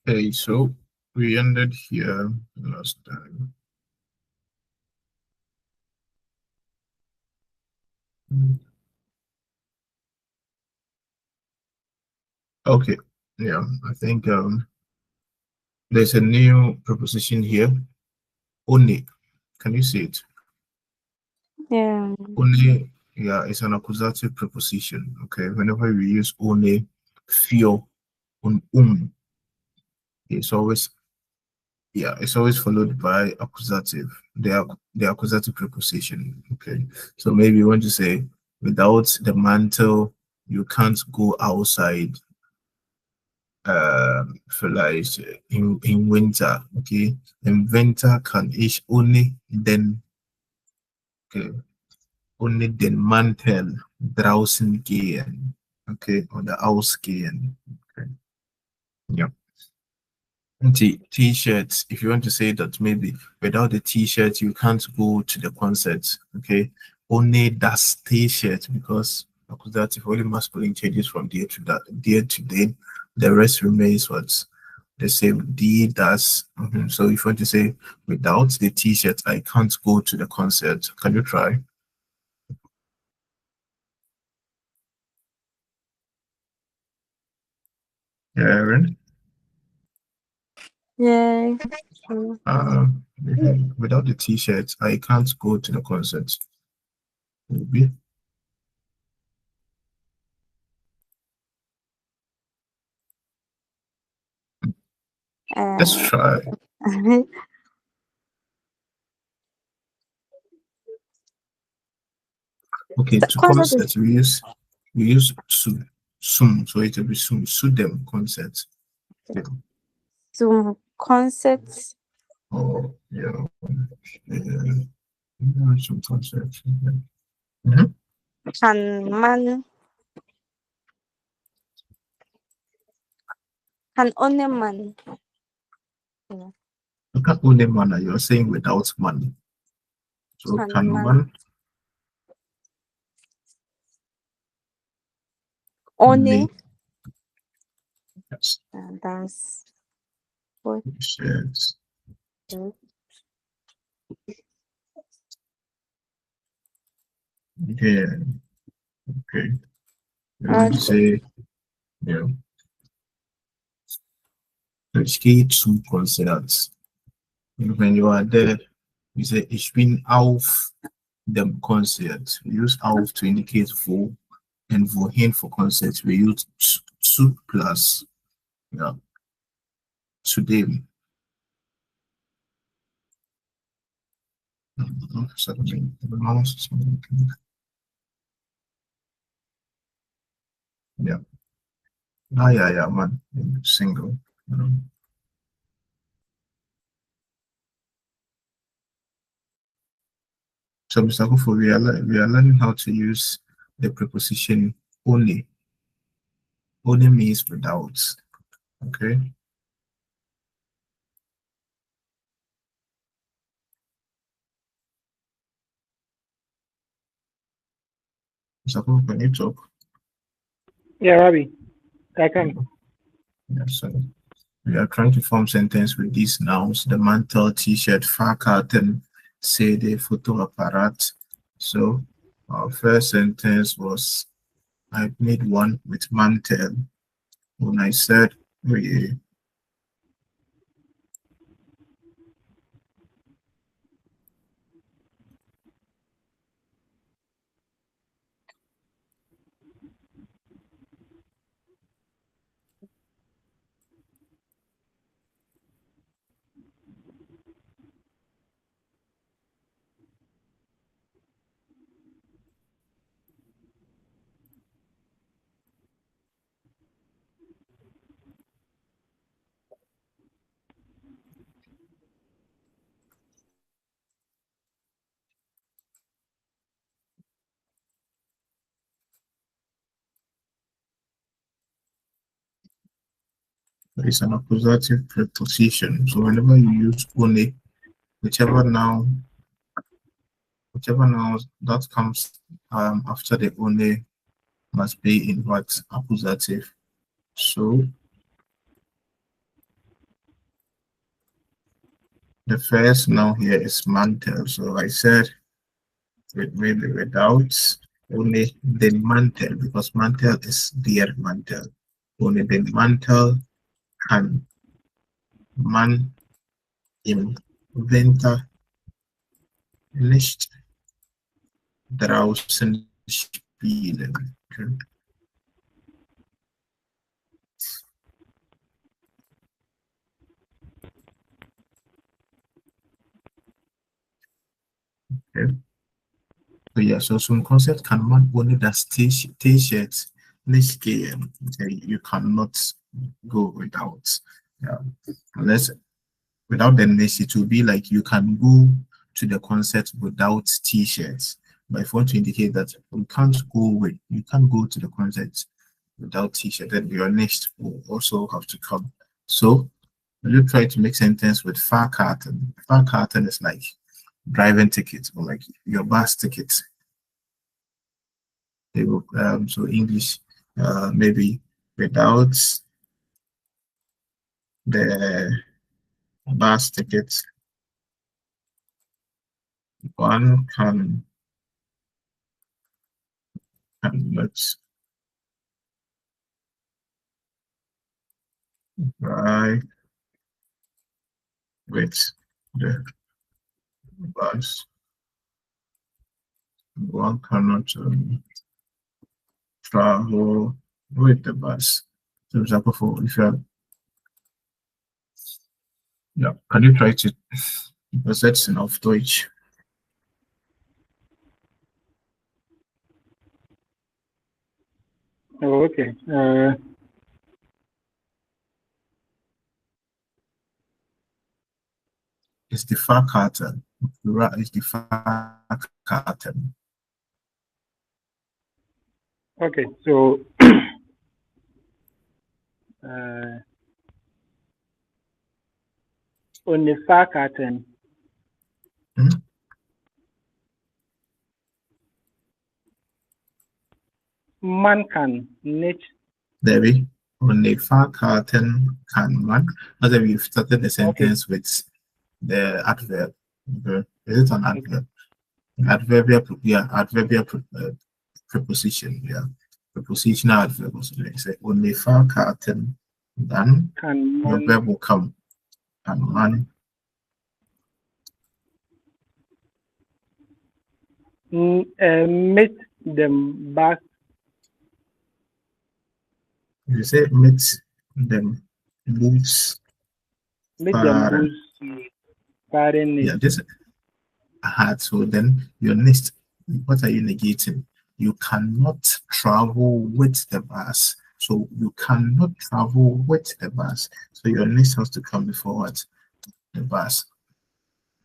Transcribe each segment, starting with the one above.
Okay, so we ended here last time. Okay, yeah, I think there's a new preposition here. Only. Can you see it? Yeah. Only, yeah, it's an accusative preposition. Okay, whenever we use only, feel, it's always, yeah, it's always followed by accusative. The accusative preposition. Okay, so maybe you want to say, without the mantle, you can't go outside. For like in winter. Okay, in winter can ich only then, okay, only den Mantel draußen gehen. Okay, oder ausgehen. Okay, yeah. T-shirts, if you want to say that maybe without the t-shirt you can't go to the concert. Okay, only das t-shirt, because accusative only masculine changes from there to that, there to then, the rest remains what the same, D does. So if you want to say without the t-shirt I can't go to the concert, can you try? Aaron? Yeah. Without the t-shirt I can't go to the concert. Maybe. Let's try. Okay, to concert we use to sum, so it will be sum them concert. Yeah. Zum concert. Oh yeah. Some concert. Kann man. Kann ohne man. Yeah. You can't only man, you're saying without money. So can man Ohne. Yes. Das. What? Yes. Yeah. Okay. You want to say, yeah. Ich gehe zum Konzert. When you are there, you say, ich bin auf dem Konzert. We use auf to indicate for, and wohin for concert, we use zu plus. Yeah. Today. Yeah. Ah, yeah, man. Single. So, Mr. Kufo, we are learning how to use the preposition only. Only means without. Okay. Mr. Kufo, can you talk? Yeah, Ravi, I can. Yeah, so we are trying to form sentence with these nouns: the mantle, t-shirt, Fahrkarten, CD, Fotoapparat. So our first sentence was, I made one with mantle. When I said, oh, yeah, it's an accusative preposition. So whenever you use only, whichever noun that comes after the only must be in what accusative. So The first noun here is mantle. So I said maybe without only the mantle, because mantle is their mantle. Only the mantle kann man im Winter nicht draußen spielen. Okay. Okay. So yeah, so some concept can man only das T-shirt nicht gehen. Okay, you cannot go without. Yeah, unless without the niche, it will be like you can go to the concert without T-shirts. But if you want to indicate that you can't go to the concert without T-shirt, then your next will also have to come. So when you try to make sentence with Fahrkarten, Fahrkarten is like driving tickets or like your bus tickets. They will, so English, maybe without the bus tickets, one let's try with the bus. One cannot travel with the bus. For example, for if you're yeah, can you try to übersetzen auf Deutsch? Oh, okay. It's the Fahrkarte. It's the Fahrkarten. Okay, so on the Fahrkarten, man kann nicht. Debbie, on the Fahrkarten kann man. As if we've started the sentence with the adverb. Okay. Is it an adverb? Adverbial, yeah, adverbial preposition, yeah. Prepositional adverb. Say on the Fahrkarten, then Kann your man verb will come. And man, mit dem Bus. you say mit them boots. Mit dem Bus fahren Yeah, nicht. this hard. So then your next, what are you negating? You cannot travel with the bus. So you cannot travel with the bus. So your next has to come before what? The bus.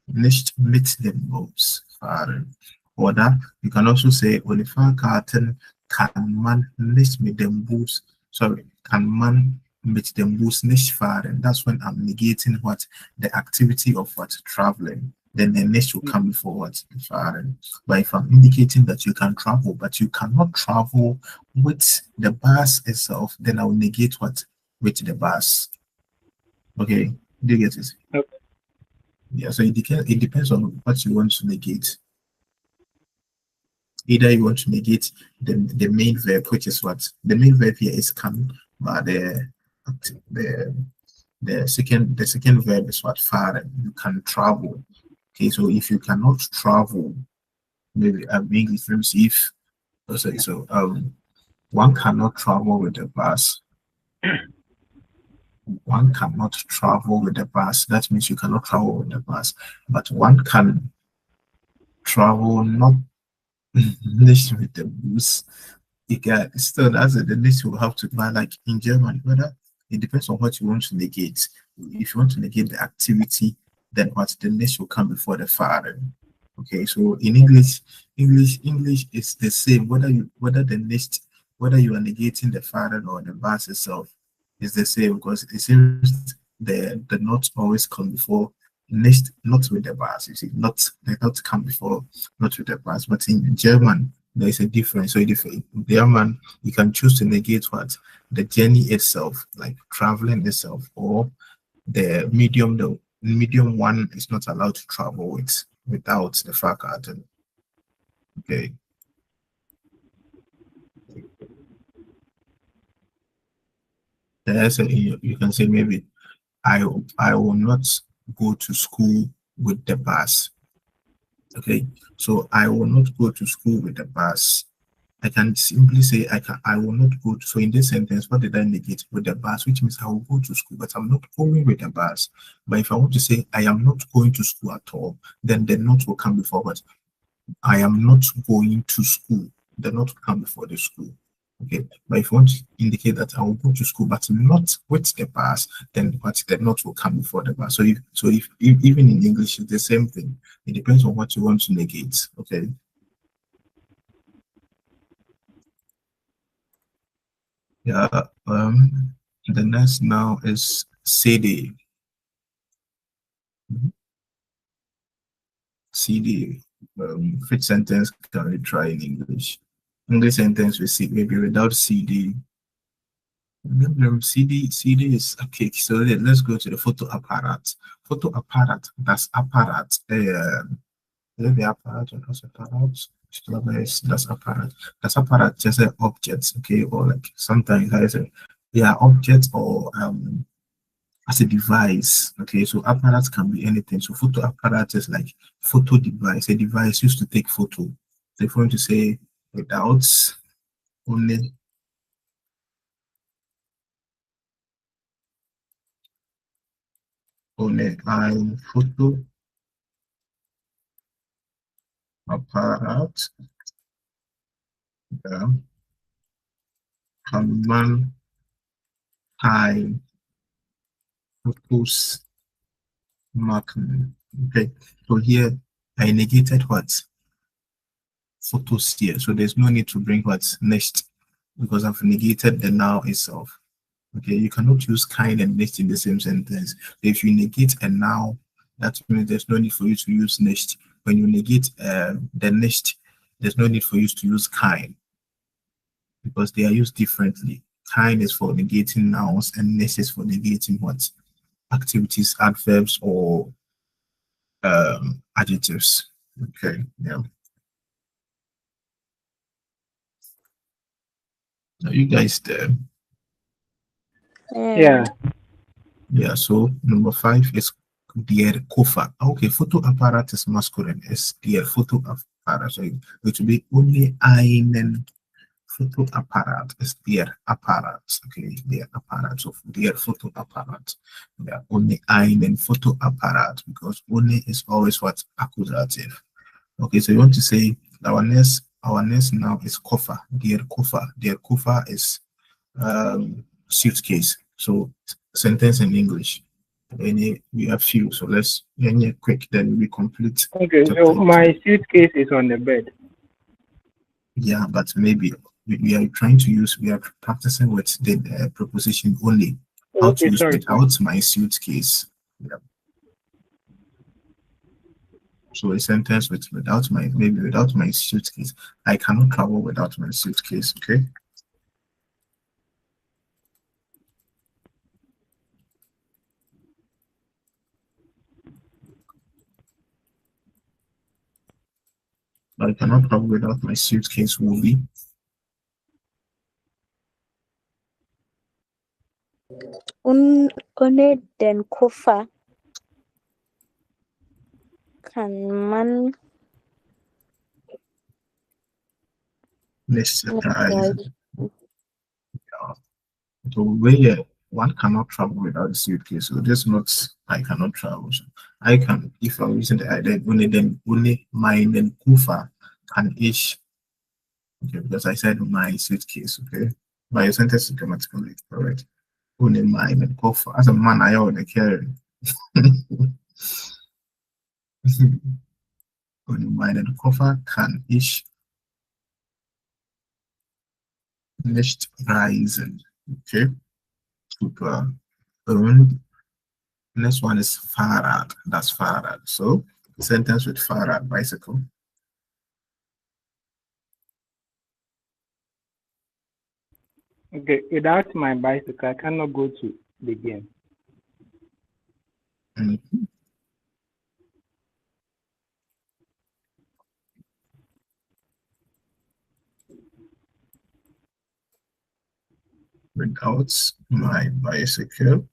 Nicht mit dem Bus fahren. Oder you can also say, ohne Fahrkarten kann man nicht mit dem Bus, sorry, kann man mit dem Bus nicht fahren. That's when I'm negating what? The activity of what? Traveling. Then the next will come before what? Fahren. But if I'm indicating that you can travel, but you cannot travel with the bus itself, then I will negate what? With the bus. Okay, do you get it? Okay. Yeah, so it depends on what you want to negate. Either you want to negate the main verb, which is what? The main verb here is can, but the second verb is what? Fahren. You can travel. Okay, so if you cannot travel, maybe English terms, if so one cannot travel with the bus. One cannot travel with the bus. That means you cannot travel with the bus. But one can travel not with the bus. Still, that's the list will have to buy like in German, whether it depends on what you want to negate. If you want to negate the activity, then what the list will come before the father. Okay, so in English is the same whether you are negating the father or the bus itself is the same because it seems the not always come before next, not with the bus. You see, they not come before not with the bus, but in German there is a difference. So in German you can choose to negate what? The journey itself, like traveling itself, or the medium medium one is not allowed to travel without the Fahrkarten. Okay. There's you can say maybe I will not go to school with the bus. Okay, so I will not go to school with the bus. I can simply say I will not go to, so in this sentence, what did I negate? With the bus, which means I will go to school, but I'm not going with the bus. But if I want to say I am not going to school at all, then the not will come before what? I am not going to school. The not will come before the school. Okay, but if you want to indicate that I will go to school, but not with the bus, then what the not will come before the bus. So if even in English, it's the same thing. It depends on what you want to negate. Okay. Yeah. The next now is CD. CD. Which sentence can we try in English? English sentence we see maybe without CD. CD is okay. So let's go to the photo apparat. Photo apparat. That's apparat. The apparat or that's apparat. That's apparat. That's apparat. Just objects. Okay, or like sometimes I say, yeah, objects or as a device. Okay, so apparatus can be anything. So photo apparatus is like photo device, a device used to take photo. So if you want to say without only I photo apparat yeah, can man I photos marking. Okay, so here I negated what photos here. So there's no need to bring what's next because I've negated the now itself. Okay, you cannot use kind and next in the same sentence. If you negate a now, that means there's no need for you to use next. When you negate the next, there's no need for you to use kind because they are used differently. Kind is for negating nouns and next is for negating what? Activities, adverbs, or adjectives. Okay, yeah. Now you guys there. Yeah. Yeah, so number 5 is der Koffer. Okay, photo apparatus masculine is der Foto Apparat. So it will be only einen Fotoapparat is der Apparat. Okay, der Apparat. So der Fotoapparat. Yeah, only einen Fotoapparat because only is always what accusative. Okay, so you want to say our next now is Koffer. Der Koffer. Der Koffer is suitcase. So sentence in English. Any we have few, so let's any quick, then we complete. Okay, so my suitcase is on the bed. Yeah, but maybe we are trying to use, we are practicing with the preposition only. How to use without my suitcase. Yeah. So a sentence with without my, maybe without my suitcase. I cannot travel without my suitcase. Okay. I cannot travel without my suitcase will be ohne den Koffer kann man nicht nicht reisen. reisen. Yeah. So where one cannot travel without a suitcase. So this not I cannot travel. So I can, if I'm using the idea only meinen Koffer can ich. Okay, because I said my suitcase. Okay, my sentence is grammatically correct. Only meinen Koffer. As a man, I own carry. Ohne meinen Koffer kann ich nicht reisen. Okay, super. Und next one is Fahrrad. That's Fahrrad. So sentence with Fahrrad, bicycle. Okay, without my bicycle, I cannot go to the game. without my bicycle.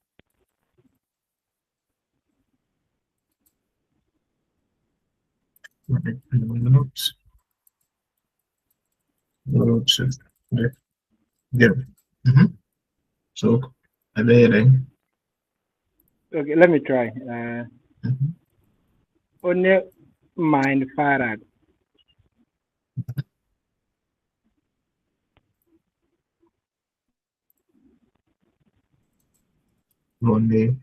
Yeah. So, are they then? Okay, let me try. Only mind Farad. Only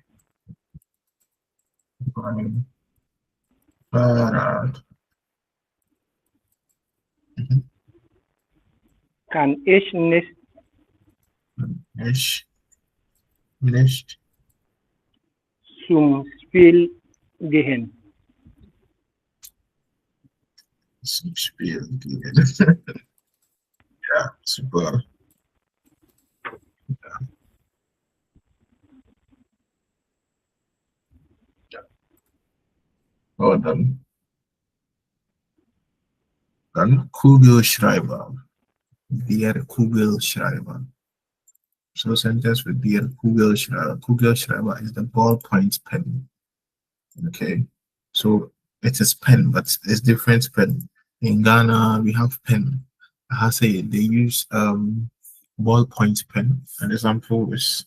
by Farad. Can ich nicht Nicht zum Spiel gehen? zum Spiel gehen. Ja, super. Oh, dann Kugelschreiber. Der Kugelschreiber. So sentence with der Kugelschreiber. Kugelschreiber is the ballpoint pen. Okay. So it is pen, but it's different pen. In Ghana, we have pen. I say they use ballpoint pen. An example is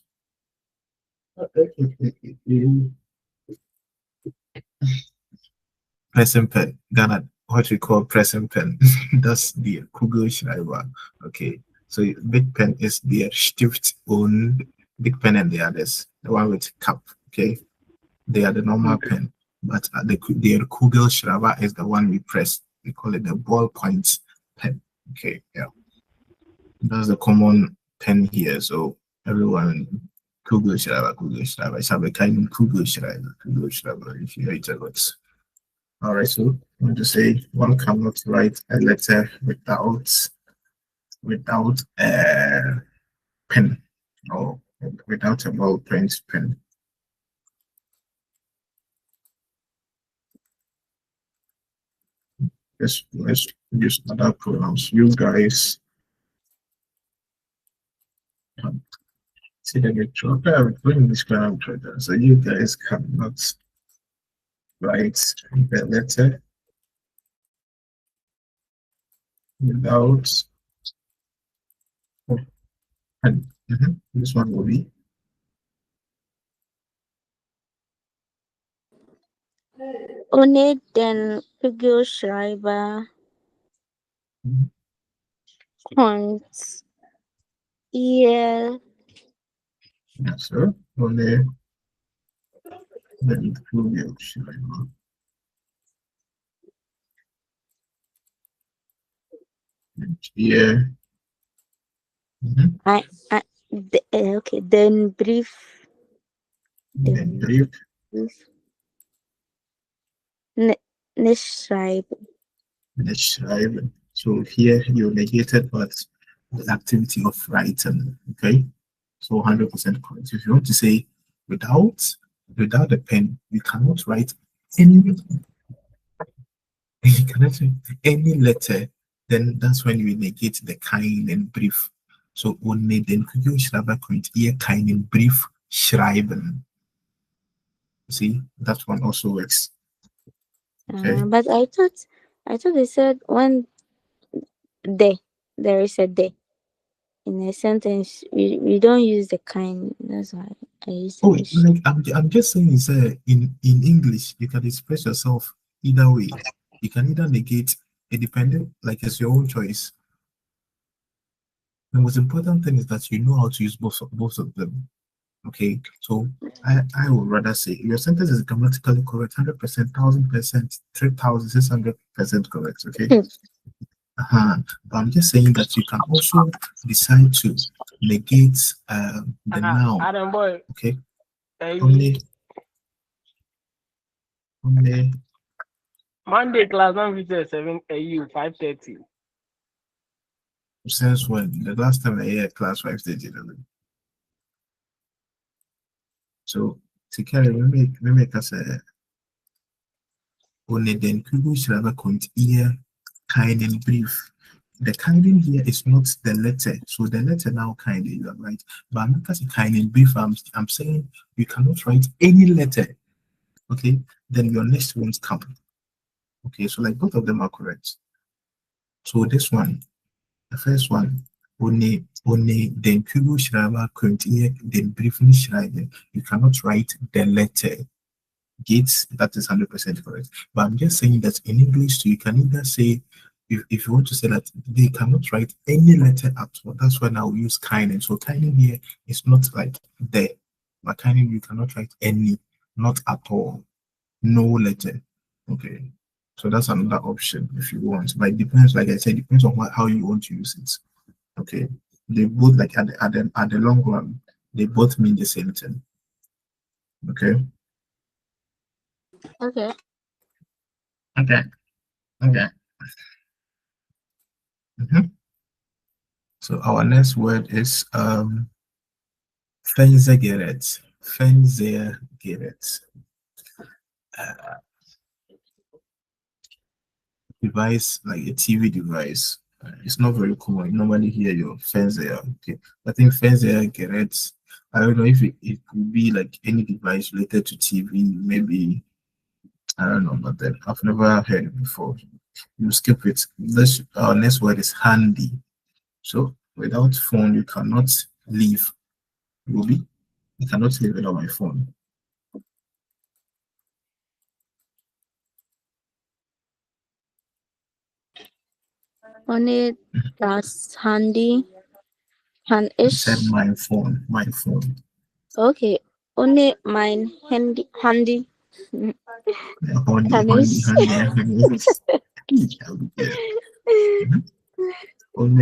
pressing pen. Ghana, what we call pressing pen. That's the Kugelschreiber. Okay. So big pen is the Stift own big pen and the others. The one with cap. Okay. They are the normal pen. But the Kugelschreiber is the one we press. We call it the ballpoint pen. Okay. Yeah. That's the common pen here. So everyone Kugelschreiber. Ich habe keinen Kugelschreiber, if you hate it. All right, so I'm going to say one cannot write a letter without a pen or without a ballpoint pen. Let's use other pronouns. You guys see the picture. I'm putting this character there. So you guys cannot write the letter without a pen. This one will be ohne den Kugelschreiber könnt ihr yes, sir. Only the Kugelschreiber. Yeah. okay, den Brief Den Brief nicht schreiben. schreiben. So here you negated but the activity of writing. Okay. So 100% correct. If you want to say without a pen, you cannot write any you cannot write any letter, then that's when you negate the kind and brief. So only then could you schreiben könnt ihr keinen Brief schreiben. See, that one also works. Okay. But I thought they said when there is a day in a sentence, we don't use the kind. That's why I use Oh, the like I'm just saying is in English you can express yourself either way. You can either negate a dependent, like it's your own choice. The most important thing is that you know how to use both of them. Okay, so I would rather say your sentence is grammatically correct, 100%, 1000%, 3600% correct. Okay. But I'm just saying that you can also decide to negate the noun. Adam boy. Okay. Only Only Monday class 157 AU 5:30. since when? The last time I had class 5:30. So to carry we make us a only then Kugelschreiber kommt ihr keinen Brief. the kinding here is not the letter. So the letter now kinding, you are right. But I'm not as a kinding brief. I'm saying you cannot write any letter. Okay, then your next ones come. Okay, so like both of them are correct. So this one, the first one, only then kubu shraba continue then briefly schreiben. You cannot write the letter. Gates, that is 100% correct. But I'm just saying that in English, too, you can either say, if you want to say that they cannot write any letter at all, that's when I'll use kind. So kind here is not like there, but kind you cannot write any, not at all, no letter. Okay. So that's another option if you want. But it depends, like I said, depends on how you want to use it. Okay. They both like at the long run, they both mean the same thing. Okay. Okay. Okay. Okay. So our next word is Fenzegeret. Fenzegeret. Device like a TV device. It's not very common. You normally hear your Fenzer. Okay. I think Fenzegeret. I don't know if it could be like any device related to TV, maybe I don't know, but then I've never heard it before. You skip it. This our next word is handy. So without phone, you cannot live. Ruby, you cannot live without my phone. Only das Handy. Hand I said is my phone, my phone. okay. Only mine handy. Honey, Kann honey, ich, honey, honey. Yeah. Mhm.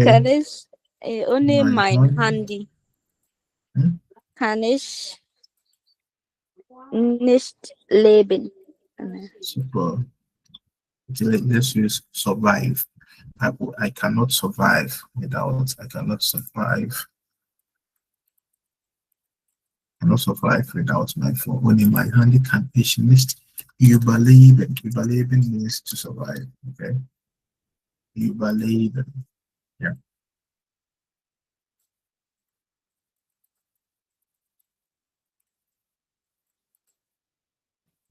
kann Only ich, ohne my mein honey. Handy Hmm? kann ich nicht leben. Super. Let's use survive. I cannot survive without, I cannot survive. I cannot survive without my phone. Only my handy can ich nicht überleben. Überleben means to survive. Okay. Überleben. Yeah.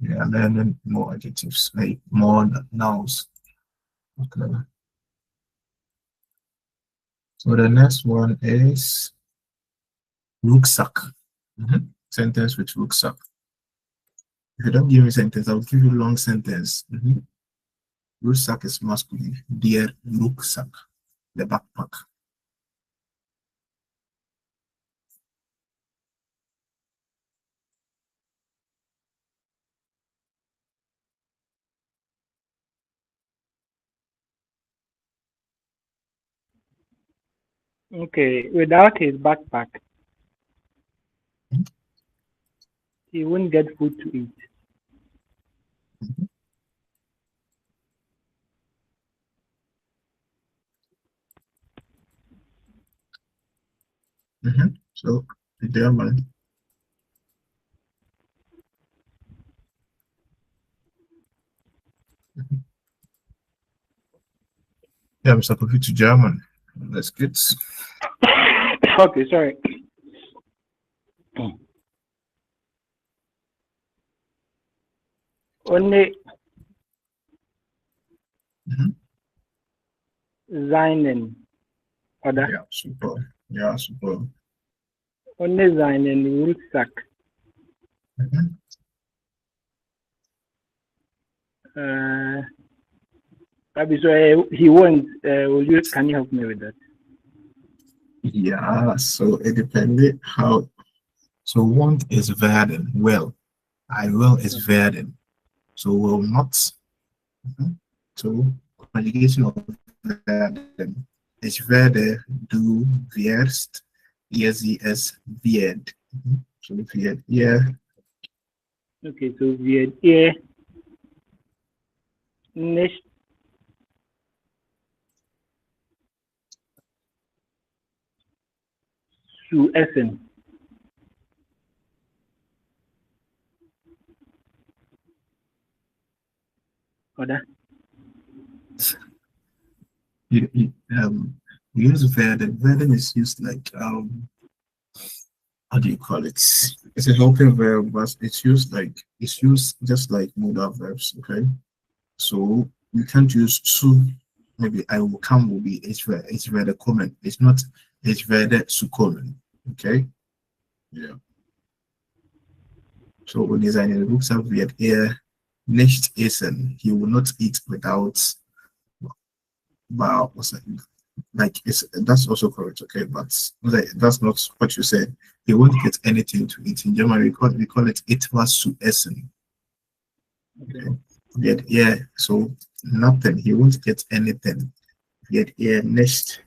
Yeah, learning more adjectives, like more nouns. Okay. So the next one is rucksack. Sentence with rucksack. If you don't give me sentence, I'll give you long sentence. Rucksack is masculine. Dear rucksack, the backpack. Okay, without his backpack, he won't get food to eat. So the German. Yeah, I'm supposed to German. That's good. Okay, sorry. Only seinen, oder? Yeah, super. Yeah, super. Only seinen Rucksack. So he won't. Can you help me with that? Yeah, so it depended how. So want is werden. Well, I will is werden. So will not. So conjugation of werden. Ich werde, du wirst, ihr sie es wird. So wird ihr. Okay, so wird ihr nicht zu essen, oder? We use Verden. Verden is used like how do you call it? It's a helping verb, but it's used just like modal verbs. Okay, so you can't use to. Maybe I will come will be it's very common. It's not it's very so common. Okay, yeah. So when designing books up with air nicht essen, he will not eat without wow, what's that? Like it's that's also correct, okay, but like, that's not what you said. He won't get anything to eat. In German, we call it etwas zu essen. Okay. Okay? Yet, yeah, so nothing. He won't get anything. Yet, yeah, next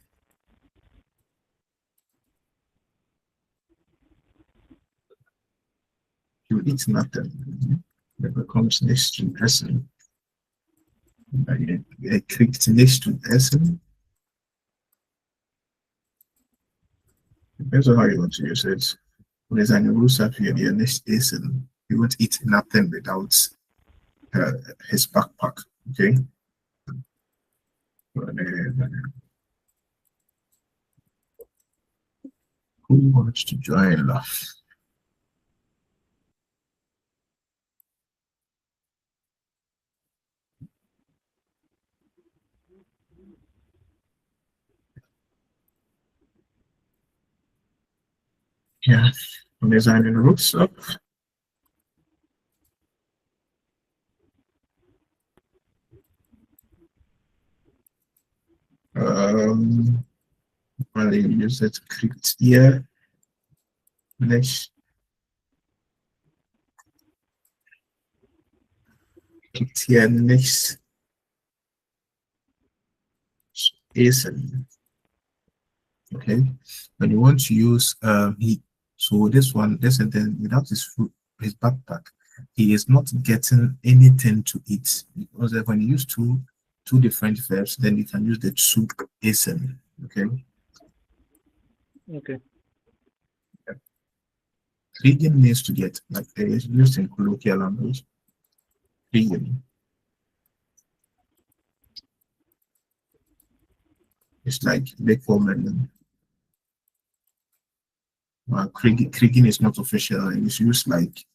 he will eat nothing. It becomes next to essen. Er kriegt nichts zu essen. Depends on how you want to use it. There's an Rusa here, the next essen. He won't eat nothing without his backpack. Okay. Who wants to join us? Yeah, designing roots up. Well, you use it clicked here. Next, clicked here. Next is okay. When you want to use he, so this sentence without his backpack, he is not getting anything to eat because when you use two different verbs, then you can use the two essen. Okay. Okay. Kriegen means to get, like it is used in colloquial language. Kriegen. It's like big woman. Kriegen is not official. It's used like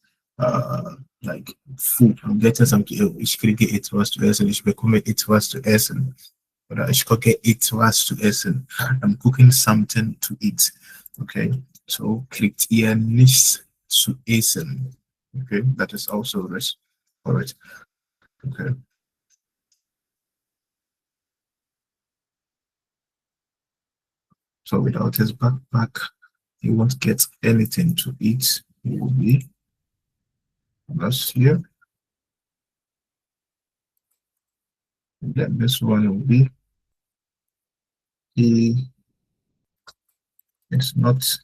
food. I'm getting something. Ich kriege etwas zu essen. Ich bekomme etwas zu essen. Oder ich koche etwas zu essen. I'm cooking something to eat. Okay. So kriegt ihr nichts zu essen. Okay. That is also this. All right. Okay. So without his backpack, he won't get anything to eat. He will be that's here. And then this one will be he is not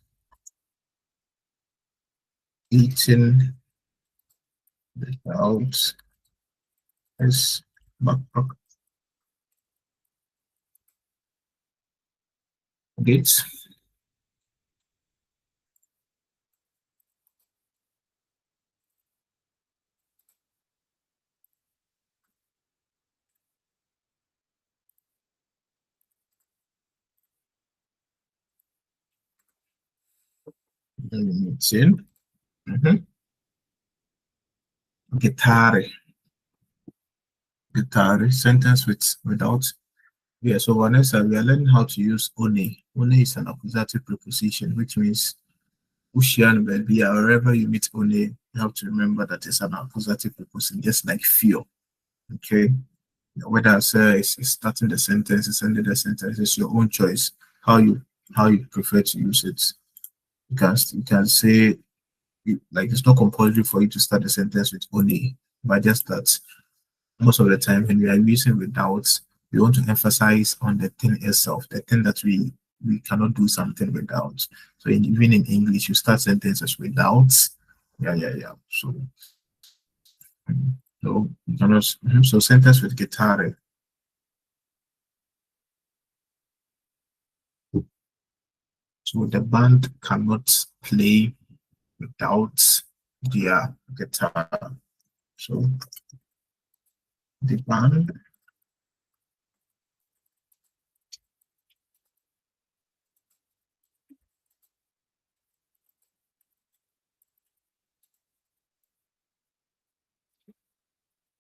eating without his backpack. Gates. It's in. Guitar. Guitar. Sentence without. Yeah, so Vanessa, we are learning how to use one. One is an accusative preposition, which means Ushian baby, wherever you meet one, you have to remember that it's an accusative preposition, just like fear. Okay. Whether it's starting the sentence, it's ending the sentence, it's your own choice. How you prefer to use it. You can say like it's not compulsory for you to start the sentence with only, but just that most of the time when we are using without, we want to emphasize on the thing itself, the thing that we cannot do something without. So even in English, you start sentences without. Yeah. So you cannot. So sentence with guitar. So the band cannot play without their guitar. So the band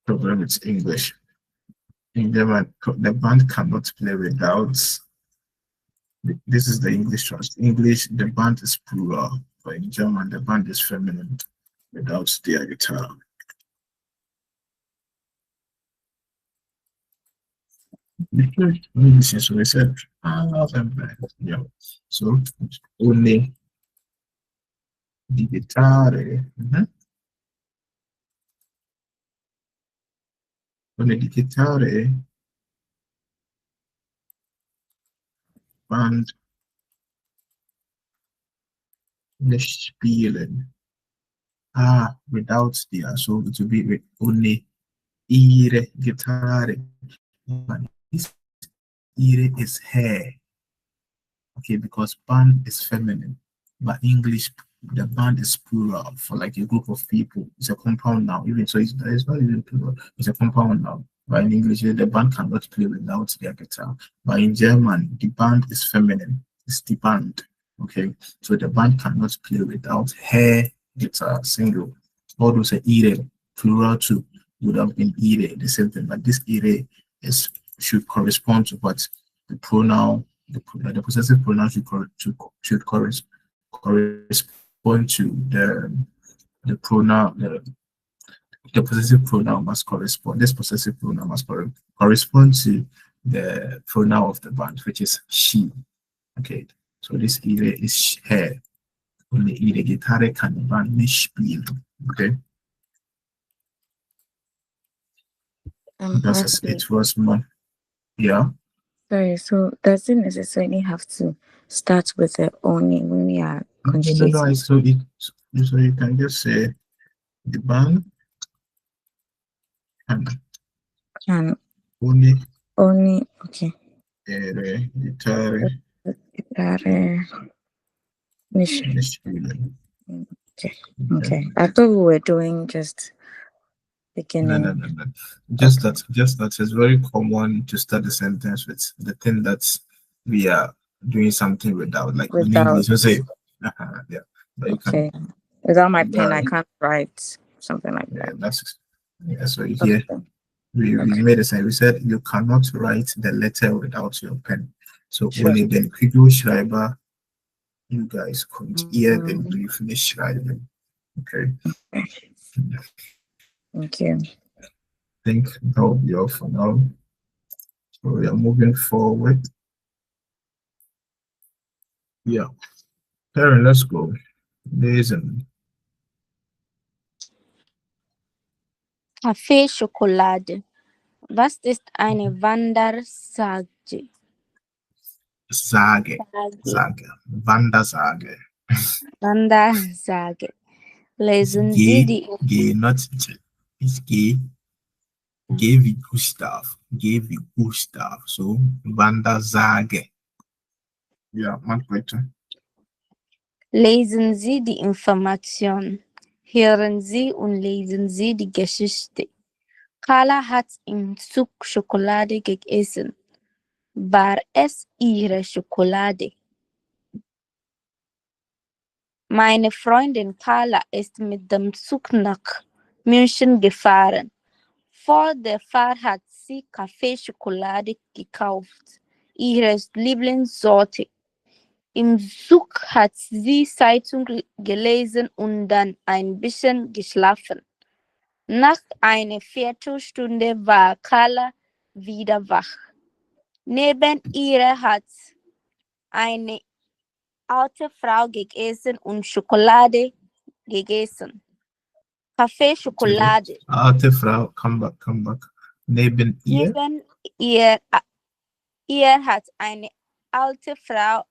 problem with English. In German, the band cannot play without. This is the English trust. English, the band is plural, but in German, the band is feminine without their guitar. So we said, yeah. So only the guitar, only the guitar, band nicht spielen. Without the, so it will be with only ihre guitar. But this ihre is hair. Okay, because band is feminine, but English, the band is plural for like a group of people. It's a compound noun, even so it's not even plural, it's a compound noun. But in English, the band cannot play without their guitar. But in German, the band is feminine, it's the band. Okay, so the band cannot play without her guitar, single. All those are ire, plural too, would have been ire, the same thing, but this ire is should correspond to what the pronoun the possessive pronoun should correspond to the pronoun the possessive pronoun must correspond. This possessive pronoun must correspond to the pronoun of the band, which is she. Okay, so this either is her. Only ihre Gitarre kann die Band nicht spielen. Okay, das ist etwas man. Yeah. Sorry, so does it necessarily have to start with the only when we are conjugating? No, so you can just say the band Can only okay. Gitarre nicht spielen. Okay. I thought we were doing just beginning. No. Just that is very common to start the sentence with the thing that we are doing something without, like in English, you say, yeah. But okay. Without my pen, I can't write something like that. So here we made a sign. We said you cannot write the letter without your pen. So only then Schreiber, you guys couldn't hear them till you finish schreiben. Okay. Thank you. I think that will be all for now. So we are moving forward. Ja. Karen, let's go. Lesen. Kaffee Schokolade. Was ist eine Wandersage? Sage. Wandersage. Wandersage. Lesen Sie die. G, not G. It's G. G wie Gustav. G wie Gustav. So, Wandersage. Ja, mach weiter. Lesen Sie die Information. Hören Sie und lesen Sie die Geschichte. Carla hat im Zug Schokolade gegessen. War es ihre Schokolade? Meine Freundin Carla ist mit dem Zug nach München gefahren. Vor der Fahrt hat sie Kaffeeschokolade gekauft, ihre Lieblingssorte. Im Zug hat sie Zeitung gelesen und dann ein bisschen geschlafen. Nach einer Viertelstunde war Carla wieder wach. Neben ihr hat eine alte Frau gegessen und Schokolade gegessen. Kaffeeschokolade. Alte Frau, come back. Neben ihr hat eine alte Frau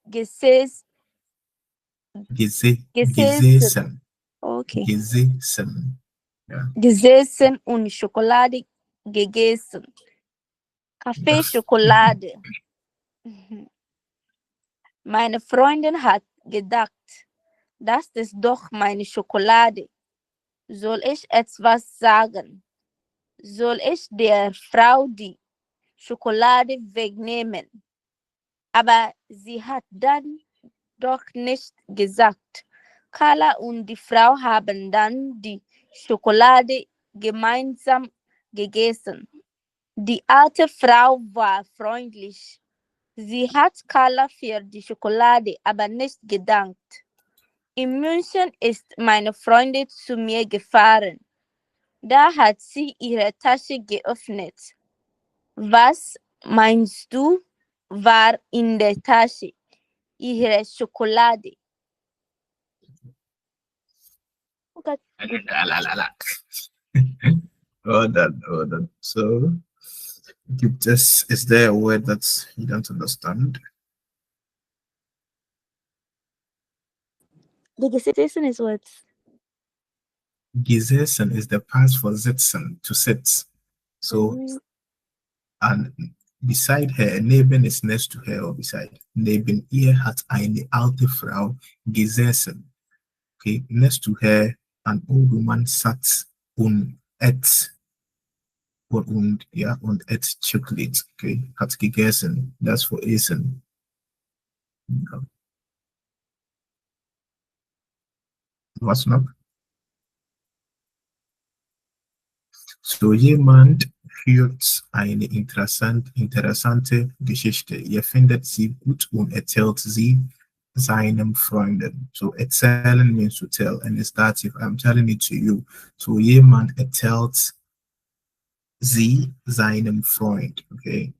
gesessen. Okay. Ja. Gesessen und Schokolade gegessen. Kaffeeschokolade. Meine Freundin hat gedacht, das ist doch meine Schokolade. Soll ich etwas sagen? Soll ich der Frau die Schokolade wegnehmen? Aber sie hat dann doch nicht gesagt. Carla und die Frau haben dann die Schokolade gemeinsam gegessen. Die alte Frau war freundlich. Sie hat Carla für die Schokolade aber nicht gedankt. In München ist meine Freundin zu mir gefahren. Da hat sie ihre Tasche geöffnet. Was meinst du, war in der Tasche? Ihre Schokolade. Okay. Oh, that, oh, that. So, is there a word that you don't understand? The Gesetzen is what? Gesessen is the past for sitzen, to sit. So, and beside her, neben is next to her or beside. Neben ihr hat eine alte Frau gesessen. Okay, next to her, an old woman sat und et und et chocolate. Okay, hat gegessen. That's for essen. Ja. Was noch? So jemand führt eine interessante Geschichte. Ihr findet sie gut und erzählt sie seinem Freunden. So erzählen means to tell, and it's that if I'm telling it to you. So jemand erzählt sie seinem Freund. Okay,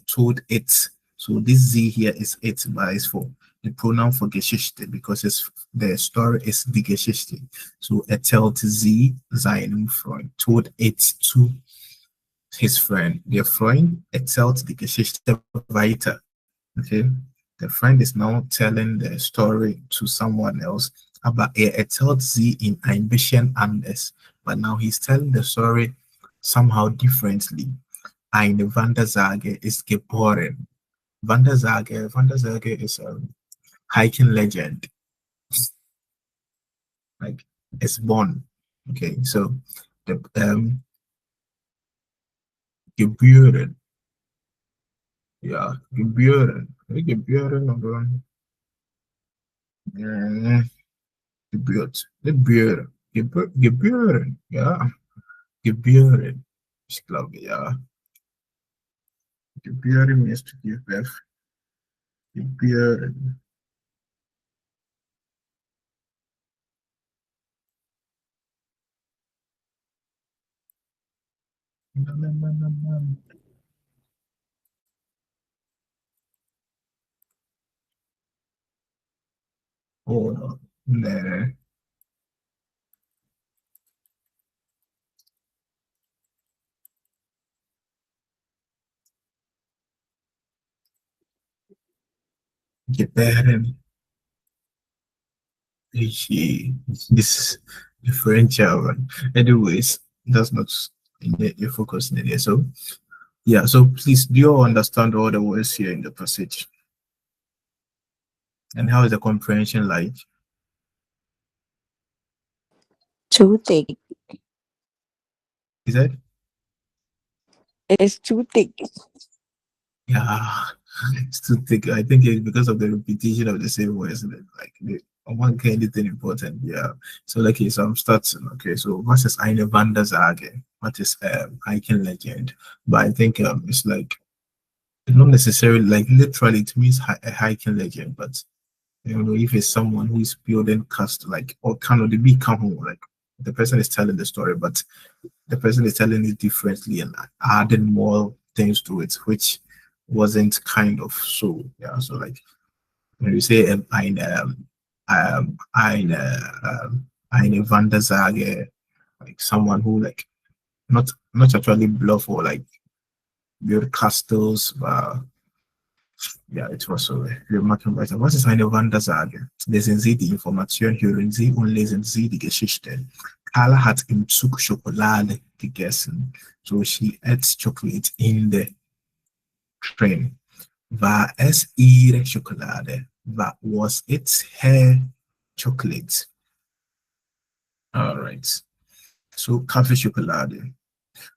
told it. So this Z here is it, but it's for the pronoun for Geschichte because the story is die Geschichte. So erzählt sie seinem Freund, told it to his friend. Der Freund erzählt die Geschichte weiter. Okay, the friend is now telling the story to someone else, aber erzählt sie in ein bisschen anders. But now he's telling the story somehow differently. Eine Wandersage ist geboren. Wandersage is a hiking legend. Like it's born. Okay, so the geboren. Yeah, geboren. Geboren oder geboren. Ja, geboren. Ich glaube, ja. Geboren means to give birth. Geboren. Oh, nee. Gebären. This differential one. Anyways, that's not your focus in it. So yeah, so please do you all understand all the words here in the passage? And how is the comprehension like? Too thick. Is that? It's too thick. Yeah, it's too thick. I think it's because of the repetition of the same words. Like one can anything important. Yeah. So like so I'm starting. Okay. So what is eine Wandersage? What is hiking legend? But I think it's like not necessarily like literally it means a hiking legend, but you know if it's someone who is building cast like or kind of the big like the person is telling the story, but the person is telling it differently and adding more things to it, which wasn't kind of so. Yeah. So like when you say eine Wandersage, like someone who like not actually bluff or like build castles, ja, etwas so. Wir machen weiter. Was ist eine Wandersage? Lesen Sie die Information, hören Sie und lesen Sie die Geschichte. Carla hat im Zug Schokolade gegessen. So she ate chocolate in the train. War es ihre Schokolade? Was it her chocolate? All right. So Kaffeeschokolade.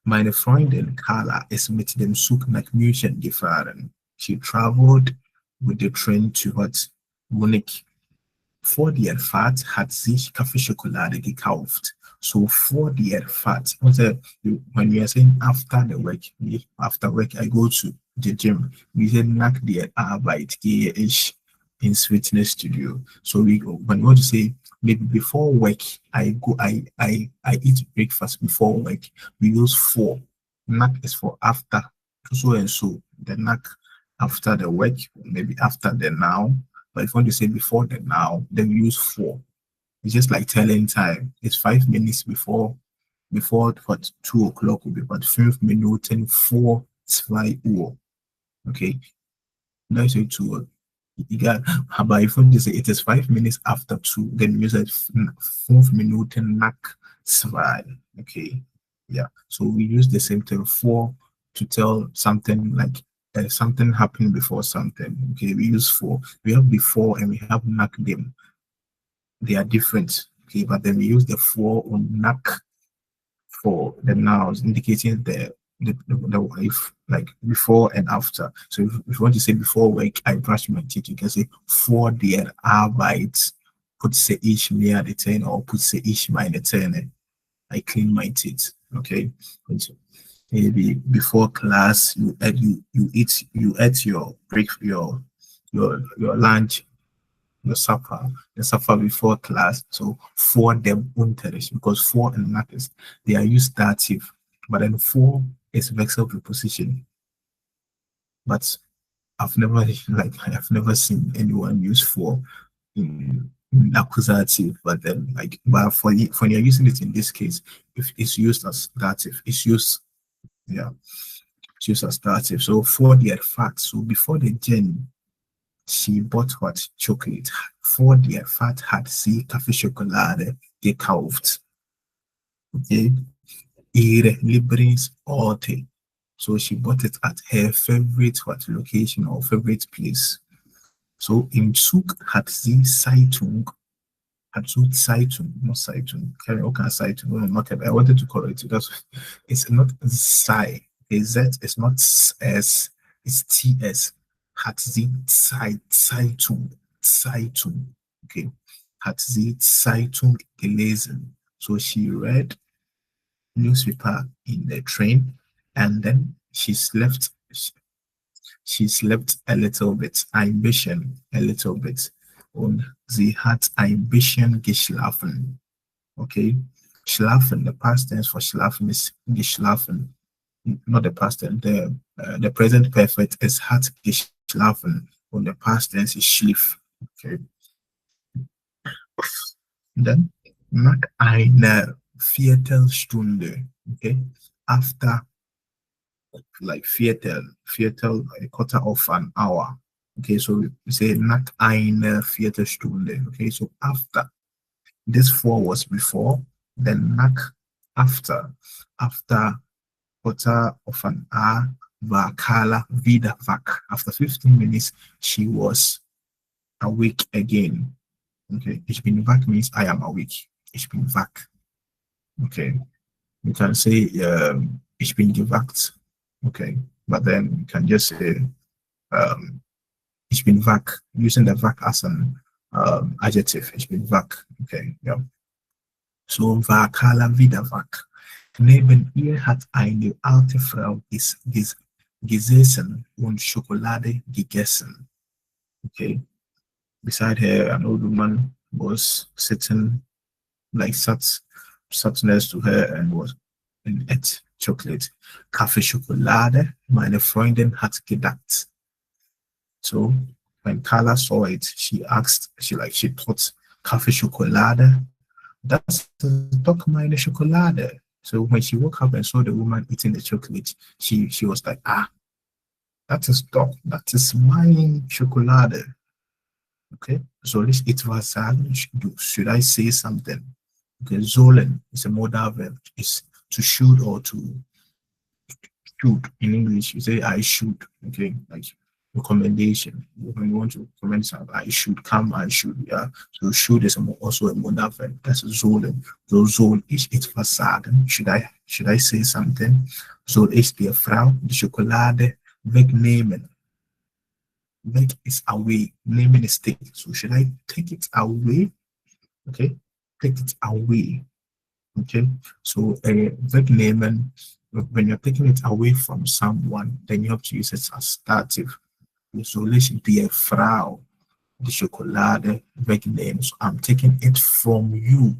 Meine Freundin Carla ist mit dem Zug nach München gefahren. She traveled with the train to what? Munich. Vor der Fahrt hat sich Kaffeeschokolade gekauft. So vor der Fahrt, when we are saying after the work, after work I go to the gym. We say nach der Arbeit gehe ich ins Fitnessstudio. So when we want to say maybe before work, I eat breakfast before work. We use for. Nach is for after. So and so. The nach after the work, maybe after the now. But if you want to say before the now, then we use for. It's just like telling time. It's 5 minutes before what 2 o'clock will be, but 5 Minuten vor 2 Uhr. Okay. Now say 2. You got, but if you say it is 5 minutes after 2, then you use it 5 Minuten nach 2. Okay. Yeah. So we use the same term for to tell something like something happened before something. Okay. We use for. We have before and we have nach them. They are different. Okay. But then we use the for or nach for the nouns indicating the wife, like before and after. So if you want to say before work, I brush my teeth, you can say vor der Arbeit putze ich mir die Zähne or putze ich meine Zähne. I clean my teeth. Okay. So maybe before class you eat your break your lunch, the supper before class. So for them Unterricht, because for and nach is they are used dative, but then for is vexel preposition. But I've never seen anyone use for in accusative, but then but for when you're using it in this case, if it's used as dative, it's used as dative. So for the fact, so before the journey, she bought what? Chocolate. Vor der Fahrt hat sie Kaffeeschokolade gekauft. Okay. Ihre Lieblingsorte. So she bought it at her favorite location or favorite place. So im Zug hat sie Zeitung. Hat sie Zeitung, not Zeitung. Okay, Zeitung. Not I wanted to correct it. It's not Sei. Z is not S. It's TS. Hat sie Zeitung. Okay. Hat sie Zeitung gelesen. So she read newspaper in the train, and then she slept a little bit. Ambition a little bit. Und sie hat ein bisschen geschlafen. Okay. Schlafen, the past tense for schlafen is geschlafen. Not the past tense. The present perfect is hat geschlafen. Und the past tense is schlief. Okay. Then nach einer Viertelstunde. Okay. After like Viertel, a quarter of an hour. Okay, so we say nach einer Viertelstunde. Okay, so after. This for was before, then nach after. After quarter of an hour, war Carla wieder wach. After 15 minutes, she was awake again. Okay, ich bin wach means I am awake. Ich bin wach. Okay, you can say ich bin geweckt. Okay, but then you can just say ich bin wach, using the wach as an adjective. Ich bin wach. Okay, yeah. So war Carla wieder wach. Neben ihr hat eine alte Frau gesessen und Schokolade gegessen. Okay. Beside her, an old woman was sitting, sat next to her and ate chocolate. Kaffeeschokolade, meine Freundin hat gedacht. So when Carla saw it, she thought Kaffeeschokolade, das ist doch meine Schokolade. So when she woke up and saw the woman eating the chocolate, she was like, that is my chocolate. Okay, soll ich etwas sagen? Should I say something? Okay, sollen is a modal verb. It's to should or to should. In English, you say I should. Okay, like recommendation. When you want to recommend something, I should come, I should. Yeah. So should is also a modal verb. That's sollen. So soll ich etwas sagen? Should I say something? Soll ich der Frau die Schokolade wegnehmen? Weg is away. Nehmen is take. So should I take it away? Okay, take it away. Okay, so wegnehmen, when you're taking it away from someone, then you have to use it as dative. So let's be a Frau, the Schokolade wegnehmen. So I'm taking it from you.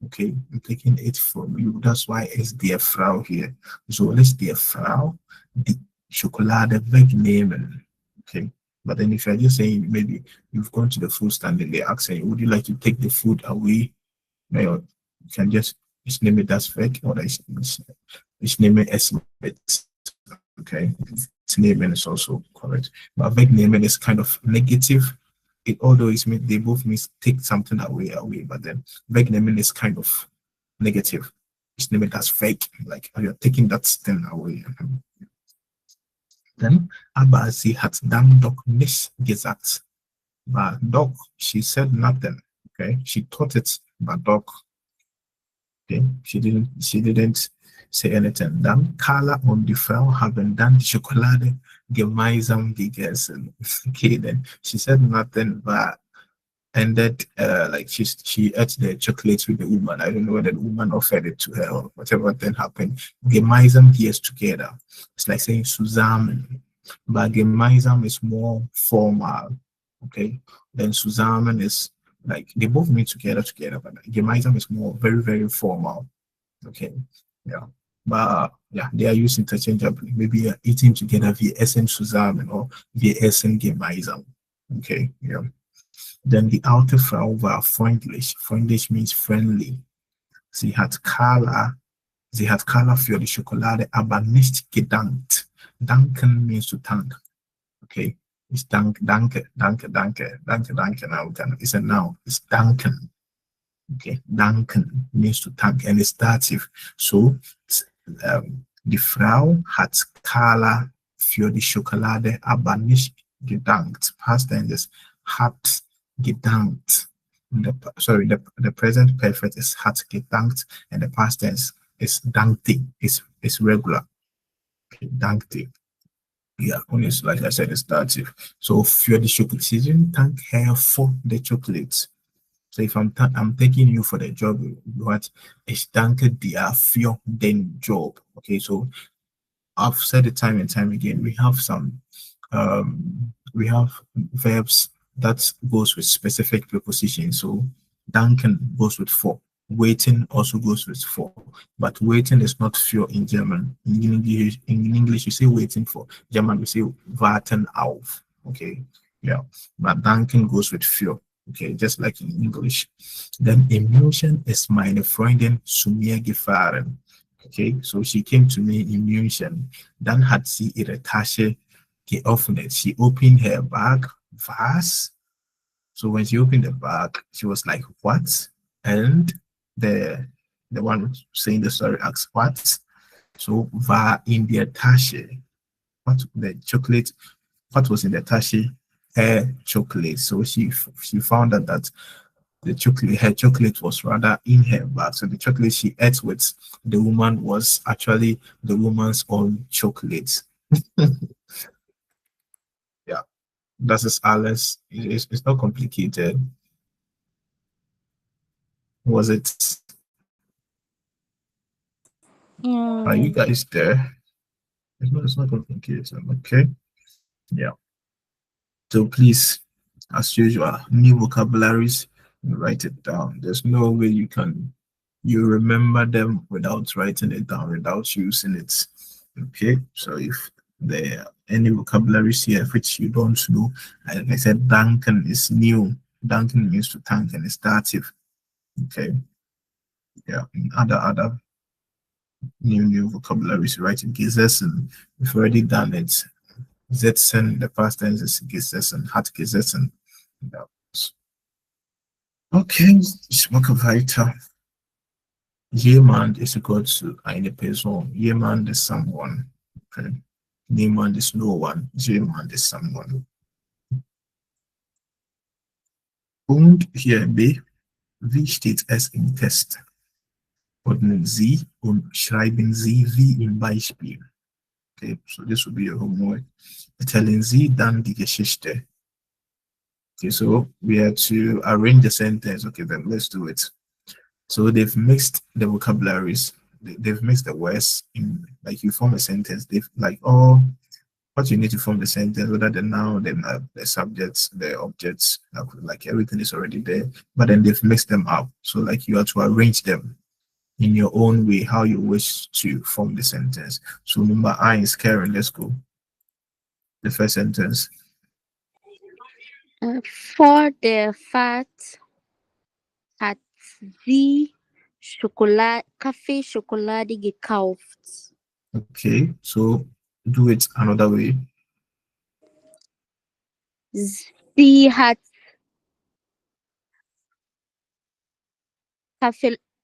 Okay, I'm taking it from you. That's why it's der Frau here. So let's der Frau die Schokolade wegnehmen. Okay, but then if you're just saying maybe you've gone to the food stand and they're asking, would you like to take the food away? You can just name it as fake or it's name it as it. Okay, its naming is also correct. But wegnehmen is kind of negative. Although they both mean take something away, but then wegnehmen is kind of negative. It's named as fake, like you're taking that thing away. Then, aber sie hat dann doch nichts gesagt. But doch, she said nothing. Okay, she thought it, but doch. Okay, she didn't say anything. Dann Carla und die Frau haben dann die Schokolade gemeinsam gegessen. Okay, then she said nothing, but ended like she ate the chocolates with the woman. I don't know whether the woman offered it to her or whatever then happened. Gemeinsam years together. It's like saying zusammen, but gemeinsam is more formal. Okay, then zusammen is like they both mean together, but gemeinsam is more very formal. Okay, yeah. But yeah, they are used interchangeably. Maybe eating together via essen zusammen or via essen gemeinsam. Okay, yeah. Then die alte Frau war freundlich. Freundlich means friendly. Sie hat Carla für die Schokolade aber nicht gedankt. Danken means to thank. Okay, it's danke. Now it's a noun. It's danken. Okay, danken means to thank and it's dative. So die Frau hat Carla für die Schokolade aber nicht gedankt. Past tense hat gedankt. The present perfect is hat gedankt, and the past tense is dankte. It's regular. Okay, dankte. Yeah, only like I said, it's dative. So für die chocolate, she didn't thank her for the chocolates. So if I'm taking you for the job, what ich danke dir für den Job. Okay, so I've said it time and time again. We have verbs that goes with specific prepositions. So danken goes with for. Waiting also goes with for. But waiting is not für in German. In English, you say waiting for. German, we say warten auf. Okay, yeah. But danken goes with für. Okay, just like in English. Then emotion is meine Freundin zu mir gefahren. Okay, so she came to me in München. Dann hat sie ihre Tasche geöffnet. She opened her bag. Was? So when she opened the bag, she was like, what? And the one saying the story asked, what? So war in der Tasche. What the chocolate? What was in the Tasche? Her chocolate. So she found out that her chocolate was rather in her bag. So the chocolate she ate with the woman was actually the woman's own chocolate. Yeah, das ist alles. It's not complicated. Was it? Are you guys there? It's not complicated. Okay. Yeah. So please, as usual, new vocabularies, write it down. There's no way you remember them without writing it down, without using it. Okay. So if there are any vocabularies here which you don't know, like I said, danken is new. Danken means to thank and it's dative. Okay. Yeah. Other new vocabularies, writing gesessen. We've already done it. Setzen, the past tense is gesessen, hat gesessen. Okay, ich mache weiter. Jemand is equal to eine Person. Jemand is someone. Okay. Niemand is no one. Jemand is someone. Und hier B, wie steht es im Test? Ordnen Sie und schreiben Sie wie im Beispiel. Okay, so this will be your homework. Erzählen Sie dann die Geschichte. Okay, so we have to arrange the sentence. Okay, then let's do it. So they've mixed the vocabularies. They've mixed the words in, like, you form a sentence. They've like all what you need to form the sentence, whether the noun, the subjects, the objects, like everything is already there. But then they've mixed them up. So like you have to arrange them in your own way, how you wish to form the sentence. So number I is Karen. Let's go. The first sentence. Vor der Fahrt hat sie Kaffeeschokolade gekauft. Okay, so do it another way. Sie hat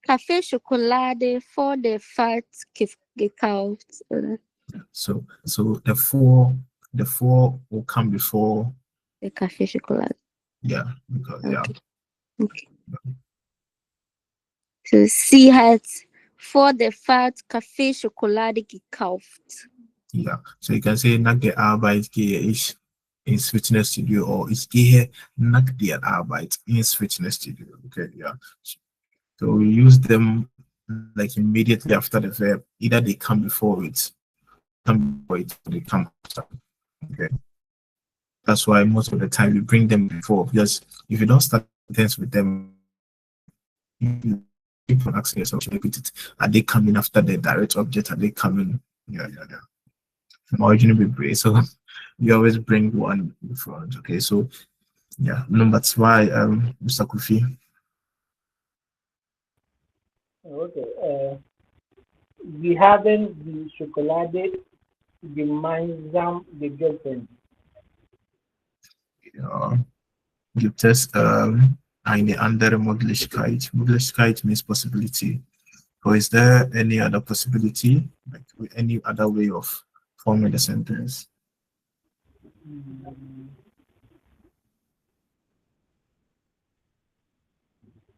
Kaffeeschokolade vor der Fahrt gekauft. So the four will come before The Kaffeeschokolade. yeah, because Okay. Okay. So sie hat vor der Fahrt Kaffeeschokolade gekauft. yeah. So you can say nach der Arbeit gehe ich ins Fitnessstudio or ich gehe nach der Arbeit ins Fitnessstudio. Okay, yeah. So we use them like immediately after the verb. Either they come before it, or they come after. Okay. That's why most of the time we bring them before, because if you don't start things with them, you keep on asking yourself, repeat it. Are they coming after the direct object? Are they coming? Yeah. From originally be so you always bring one in front. Okay, so yeah, number two, Mr. Kofi. Okay. Wir haben die Schokolade gemeinsam gegessen. Ja, gibt es eine andere Möglichkeit? Möglichkeit means possibility. Or is there any other possibility, like any other way of forming the sentence?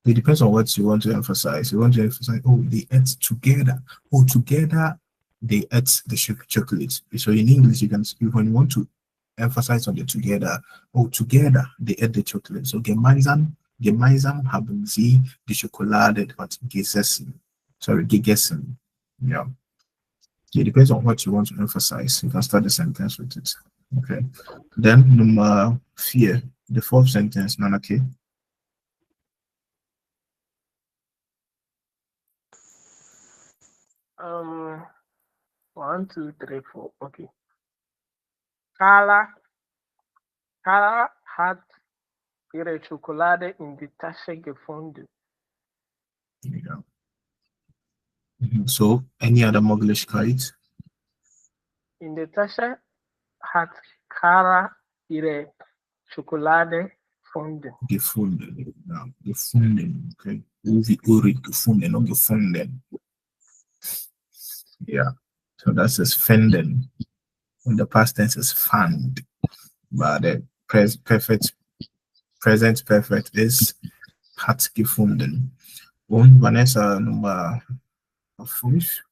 It depends on what you want to emphasize. You want to emphasize, oh, they ate together. Oh, together they ate the chocolate. So in English, when you want to emphasize on the together, oh, together they ate the chocolate. So gemeinsam haben sie die Schokolade gegessen. Sorry, gegessen. Yeah. It depends on what you want to emphasize. You can start the sentence with it. Okay. Then number 4, the fourth sentence, Nanake. One, two, three, four. Okay. Carla hat ihre Schokolade in die Tasche gefunden. Yeah. So, any other Möglichkeit? In der Tasche hat Carla ihre Schokolade gefunden. Ja, gefunden. Okay. Wie Uri gefunden, not gefunden. Yeah. So that says finden. And the past tense is found. But the present perfect is hat gefunden. Und Vanessa Nummer 5.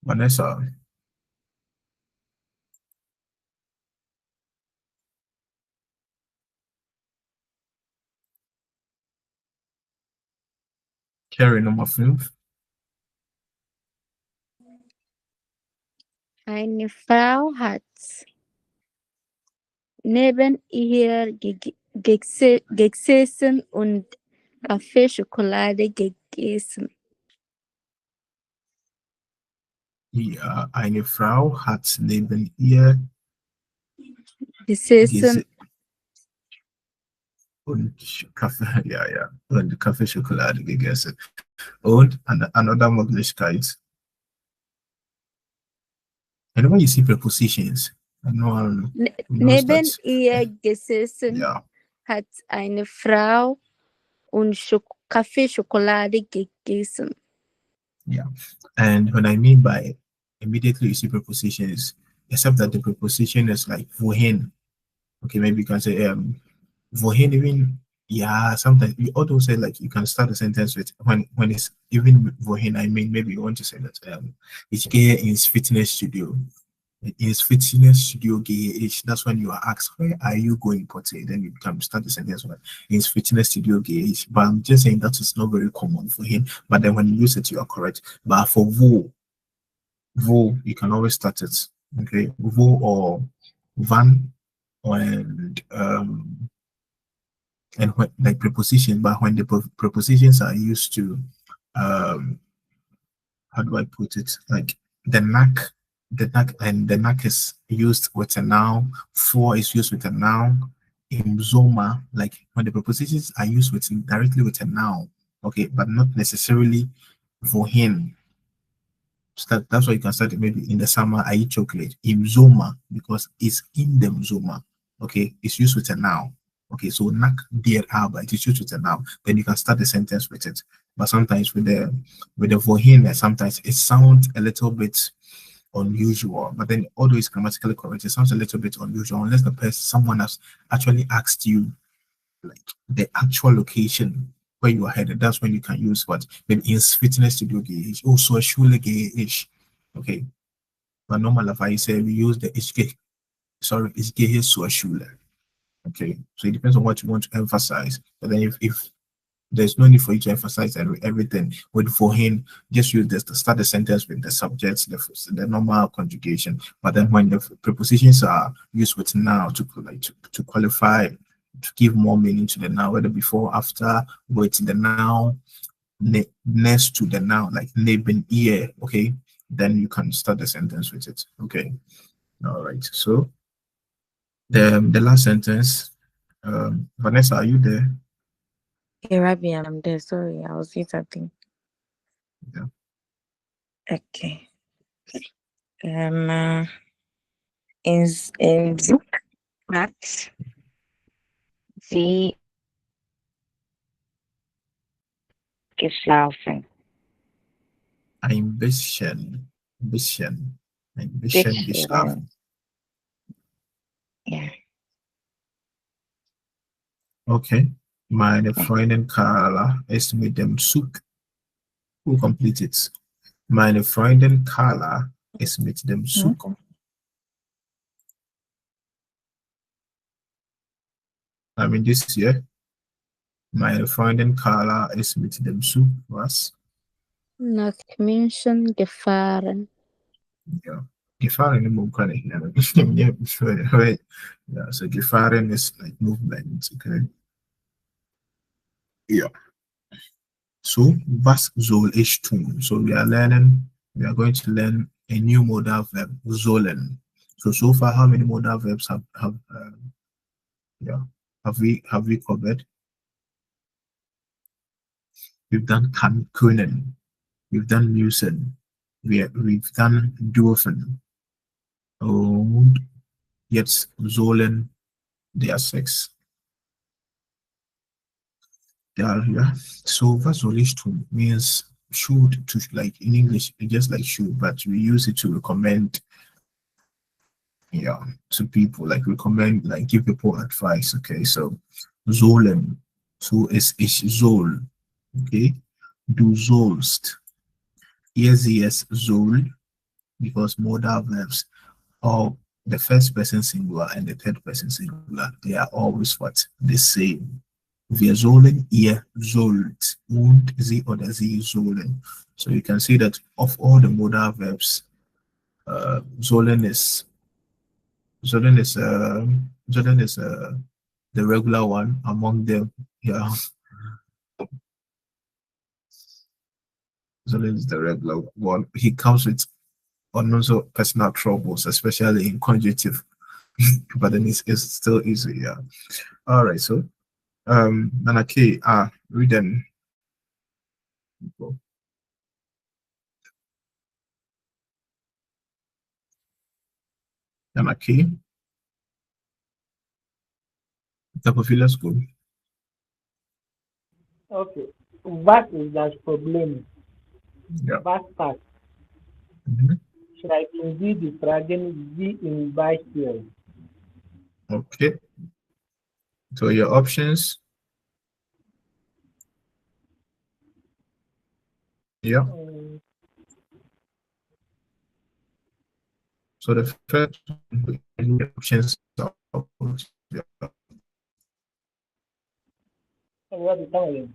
Vanessa. Carry Nummer 5. Eine Frau hat neben ihr gesessen und Kaffeeschokolade gegessen. Ja, eine Frau hat neben ihr gesessen und Kaffee, ja, und Kaffeeschokolade gegessen. Und another Möglichkeit. And when you see prepositions, neben ihr gesessen hat eine Frau und Kaffeeschokolade gegessen. Yeah, and when I mean by immediately you see prepositions, except that the preposition is like wohin. Okay, maybe you can say wohin even Yeah, sometimes you also say like you can start a sentence with when it's even wohin. I mean, maybe you want to say that it's gay in his fitness studio. In his fitness studio gay. That's when you are asked, where are you going, Pote? Then you can start the sentence with in his fitness studio gay. But I'm just saying that is not very common for him. But then when you use it, you are correct. But for vo, you can always start it. Okay, vo or van and when, like preposition, but when the prepositions are used to um how do I put it, like the knack, the knack is used with a noun, for is used with a noun, imzoma, like when the prepositions are used with directly with a noun, okay, but not necessarily for him. So that's why you can start it maybe in the summer I eat chocolate. Imzoma, because it's in the mzoma. Okay, it's used with a noun. Okay, so nak dear arbeit is used with a noun. Then you can start the sentence with it. But sometimes with the vohin, sometimes it sounds a little bit unusual. But then although it's grammatically correct, it sounds a little bit unusual unless the person someone has actually asked you like the actual location where you are headed. That's when you can use what maybe in fitness studio gauge, also a shule gauge. Okay. But normal if I say we use the HK, sorry, HK so a shule. Okay. So it depends on what you want to emphasize. But then if there's no need for you to emphasize everything with for him, just use this to start the sentence with the subjects, the normal conjugation. But then when the prepositions are used with now to like to qualify, to give more meaning to the noun, whether before, after, with the noun, next to the noun, like neben ear, okay, then you can start the sentence with it. Okay. All right. So the last sentence, Vanessa, are you there? Hey, Rabbi, I'm there. Sorry, I was saying something. Yeah. Okay. In Max, sie geschlafen. Ein bisschen geschlafen. Yeah. Okay. Meine Freundin Carla ist mit dem Zug. Who completed? Meine Freundin Carla ist mit dem Zug. I mean this year. Meine Freundin Carla ist mit dem Zug. Was? Nach Menschen gefahren. Ja. Gefahren im Ukraine. Yeah, so gefahren is like movement, okay? Yeah. So, was soll ich tun? So we are going to learn a new modal verb, sollen. So far, how many modal verbs have we covered? We've done kann, können. We've done müssen. We've done dürfen. Und jetzt sollen, there are 6. Yeah. So was soll ich tun means should, to, like in English, just like should, but we use it to recommend, yeah, to people, like recommend, like give people advice. Okay, so sollen, so ich soll, okay, du sollst, yes, soll, because modal verbs are the first person singular and the third person singular, they are always what? The same. Wir sollen, ihr sollt, und sie oder sie sollen. So you can see that of all the modal verbs, sollen is the regular one among them. Yeah, sollen is the regular one. He comes with also personal troubles, especially in conjunctive, but then it's still easy. Yeah. All right. So Nanake, read them. Nanake, Tapofila School. Okay. Was ist das Problem? Ja. Was hat? Schreiben Sie die Fragen wie im Beispiel. Okay. So your options. Yeah. So the first options are What is that?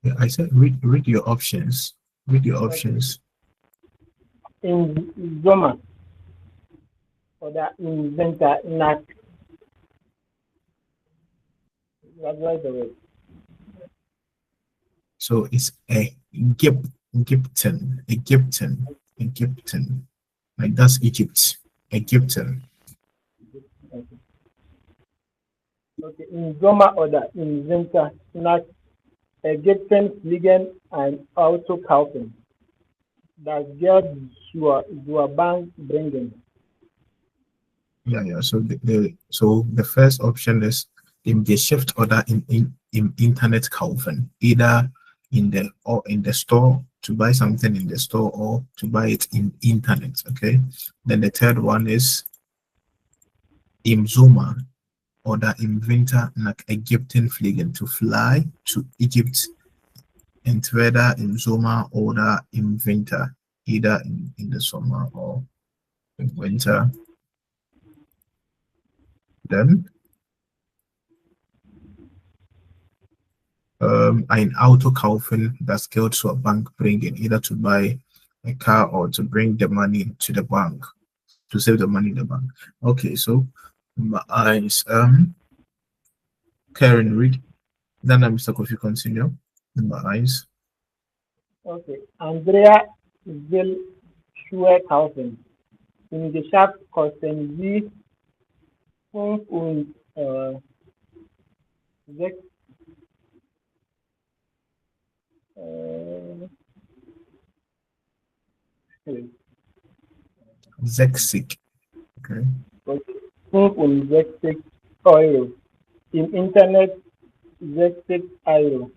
yeah, I said read your options. Read your Okay. options. In Zoma or the inventor not that's the word. So it's Egyptian. Like that's Egypt. Egyptian. Okay. Okay. In Zoma or the inventor not Egyptian Fliegen and Auto kaufen. Das Geld zur Bank bringen. Yeah. So the first option is in the shift order in internet kaufen, either in the store to buy something in the store or to buy it in internet. Okay. Then the third one is im Sommer oder im Winter nach Ägypten fliegen, to fly to Egypt entweder im Sommer oder im Winter, either in the summer or in winter. Then ein Auto kaufen, das Geld zur Bank bringen, either to buy a car or to bring the money to the bank, to save the money in the bank. Okay, so my eyes, Karen, read. Then Mr. Kofi, continue. My eyes. Okay. Andrea will Schuhe kaufen. Im Geschäft kosten sie 5 und 6 Sechzig. Okay. 65 Euro. Im Internet 60 Euro.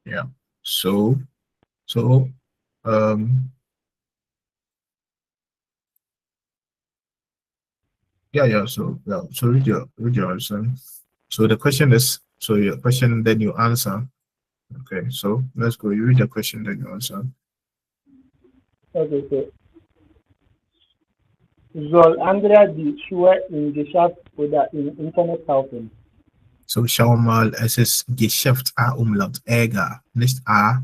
Yeah. So um so read your answer. So the question is, so your question, then you answer. Okay, so let's go. You read the question, then you answer. Okay, so soll Andrea die Schuhe im Geschäft oder im Internet kaufen? So schau mal, es ist Geschäft A Umlaut, Ärger, nicht A,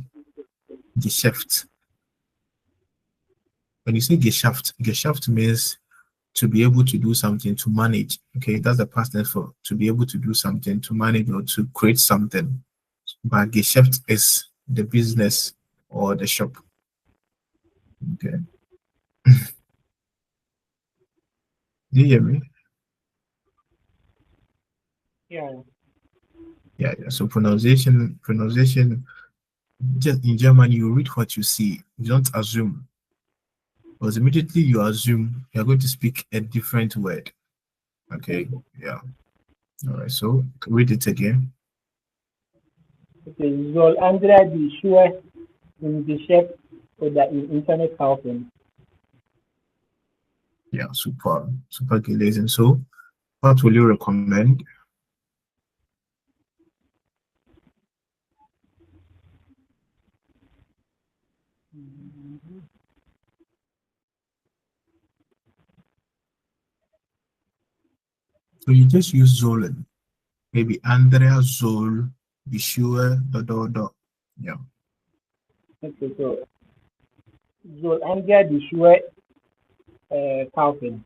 Geschäft. When you say Geschäft means to be able to do something, to manage. Okay, that's the past tense for to be able to do something, to manage or to create something. But Geschäft is the business or the shop. Okay. Do you hear me? Yeah. Yeah. So pronunciation. Just in German, you read what you see. You don't assume. Because immediately you assume, you're going to speak a different word. Okay. Yeah. All right. So read it again. Okay, soll Andrea die Schuhe im Geschäft oder im Internet kaufen? Yeah. Super gelesen. So what will you recommend? So you just use Zolen. Maybe Andrea Zol, be sure, dot. Yeah. Okay, so soll Andrea die Schuhe kaufen?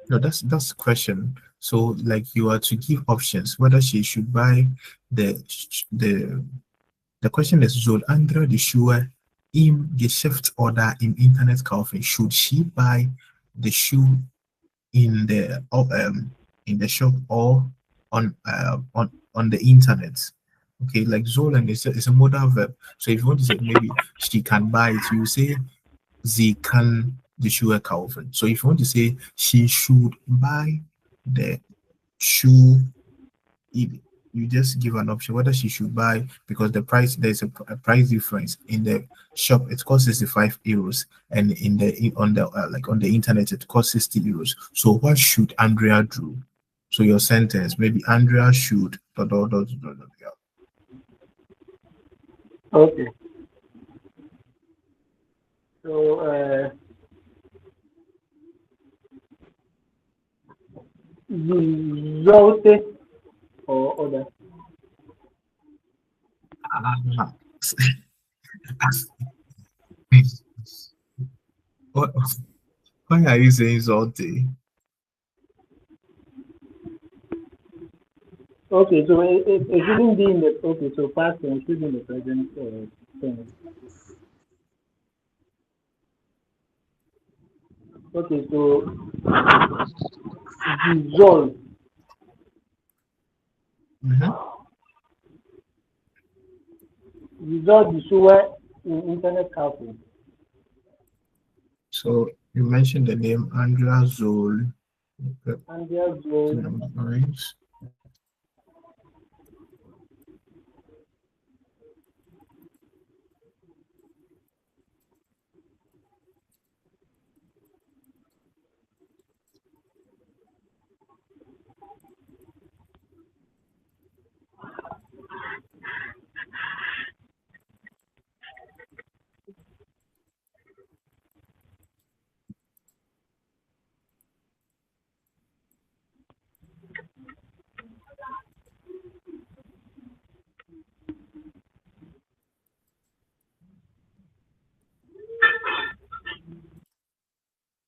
No, that's the question. So like you are to give options whether she should buy the the question is soll Andrea die Schuhe im Geschäft oder im Internet kaufen? Should she buy the shoe in the shop or on the internet? Okay, like Zolan is a modal verb. So if you want to say maybe she can buy it, you say sie kann die Schuhe kaufen. So if you want to say she should buy the shoe, you just give an option whether she should buy, because the price, there's a price difference in the shop. It costs 65 euros, and on the like on the internet it costs 60 euros. So what should Andrea do? So your sentence maybe Andrea should dot, dot, dot, dot, dot, yeah. Okay. So, Zote or other. Ah, what, why are you saying salty? Okay, so it shouldn't be in the okay. So past tense should be in the present tense. Okay, so dissolve. Mm-hmm. Dissolve is where in internet cafe. So you mentioned the name Andrea Zoll. Okay, And there's number nine.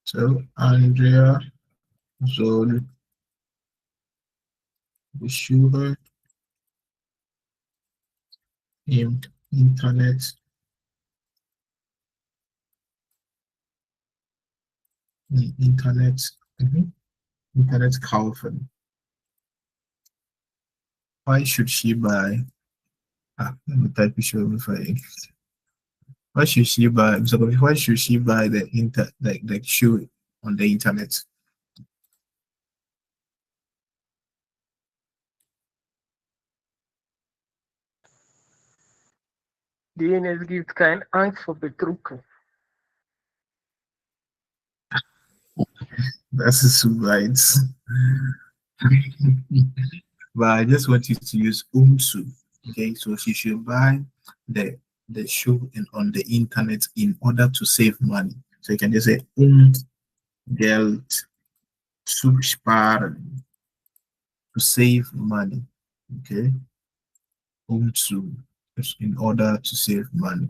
So Andrea Zoll Schuber in internet mhm, internet kaufen. Why should she buy? Let me type it show before I. Why should she buy? So why should she buy the shoe on the internet? DNS gibt keine Angst vor Betrug. That's so right. But I just want you to use umsu. Okay, so she should buy the shoe on the internet in order to save money. So you can just say Geld zu sparen to save money. Okay, umzu is in order to save money.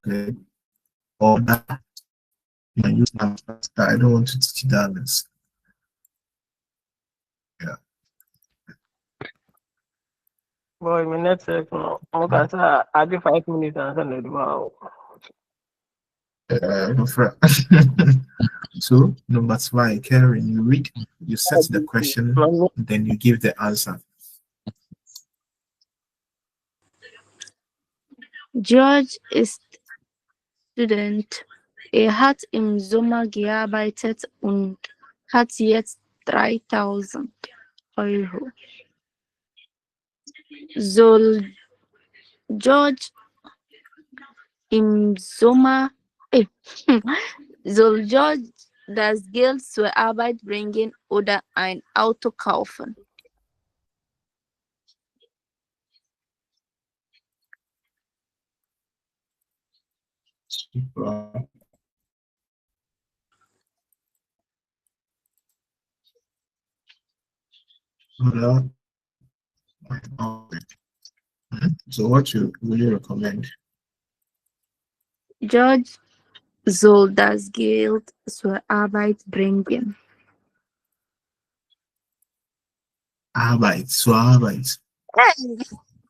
Okay, order. You can use that. I don't want to teach that. Yeah. Boy, my network no. Muka sa adi 5 minutes and send it. Wow. So number 5, Karen, you read, you set the question, then you give the answer. George ist Student. Hat im Sommer gearbeitet und hat jetzt 3.000 Euro. Soll George im Sommer, soll George das Geld zur Arbeit bringen oder ein Auto kaufen? Super. Oder- So what will you recommend? George soll das Geld zur Arbeit bringen. Arbeit, zur Arbeit.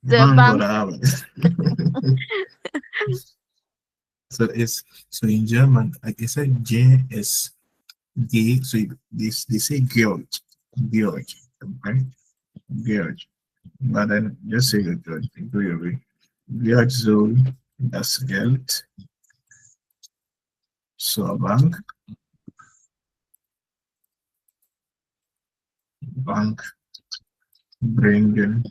The Bank bank. oder Arbeit. So in German, like I said, G, so they say George, George, okay, George. But then just say George, go your way. George soll das Geld zur Bank bringen.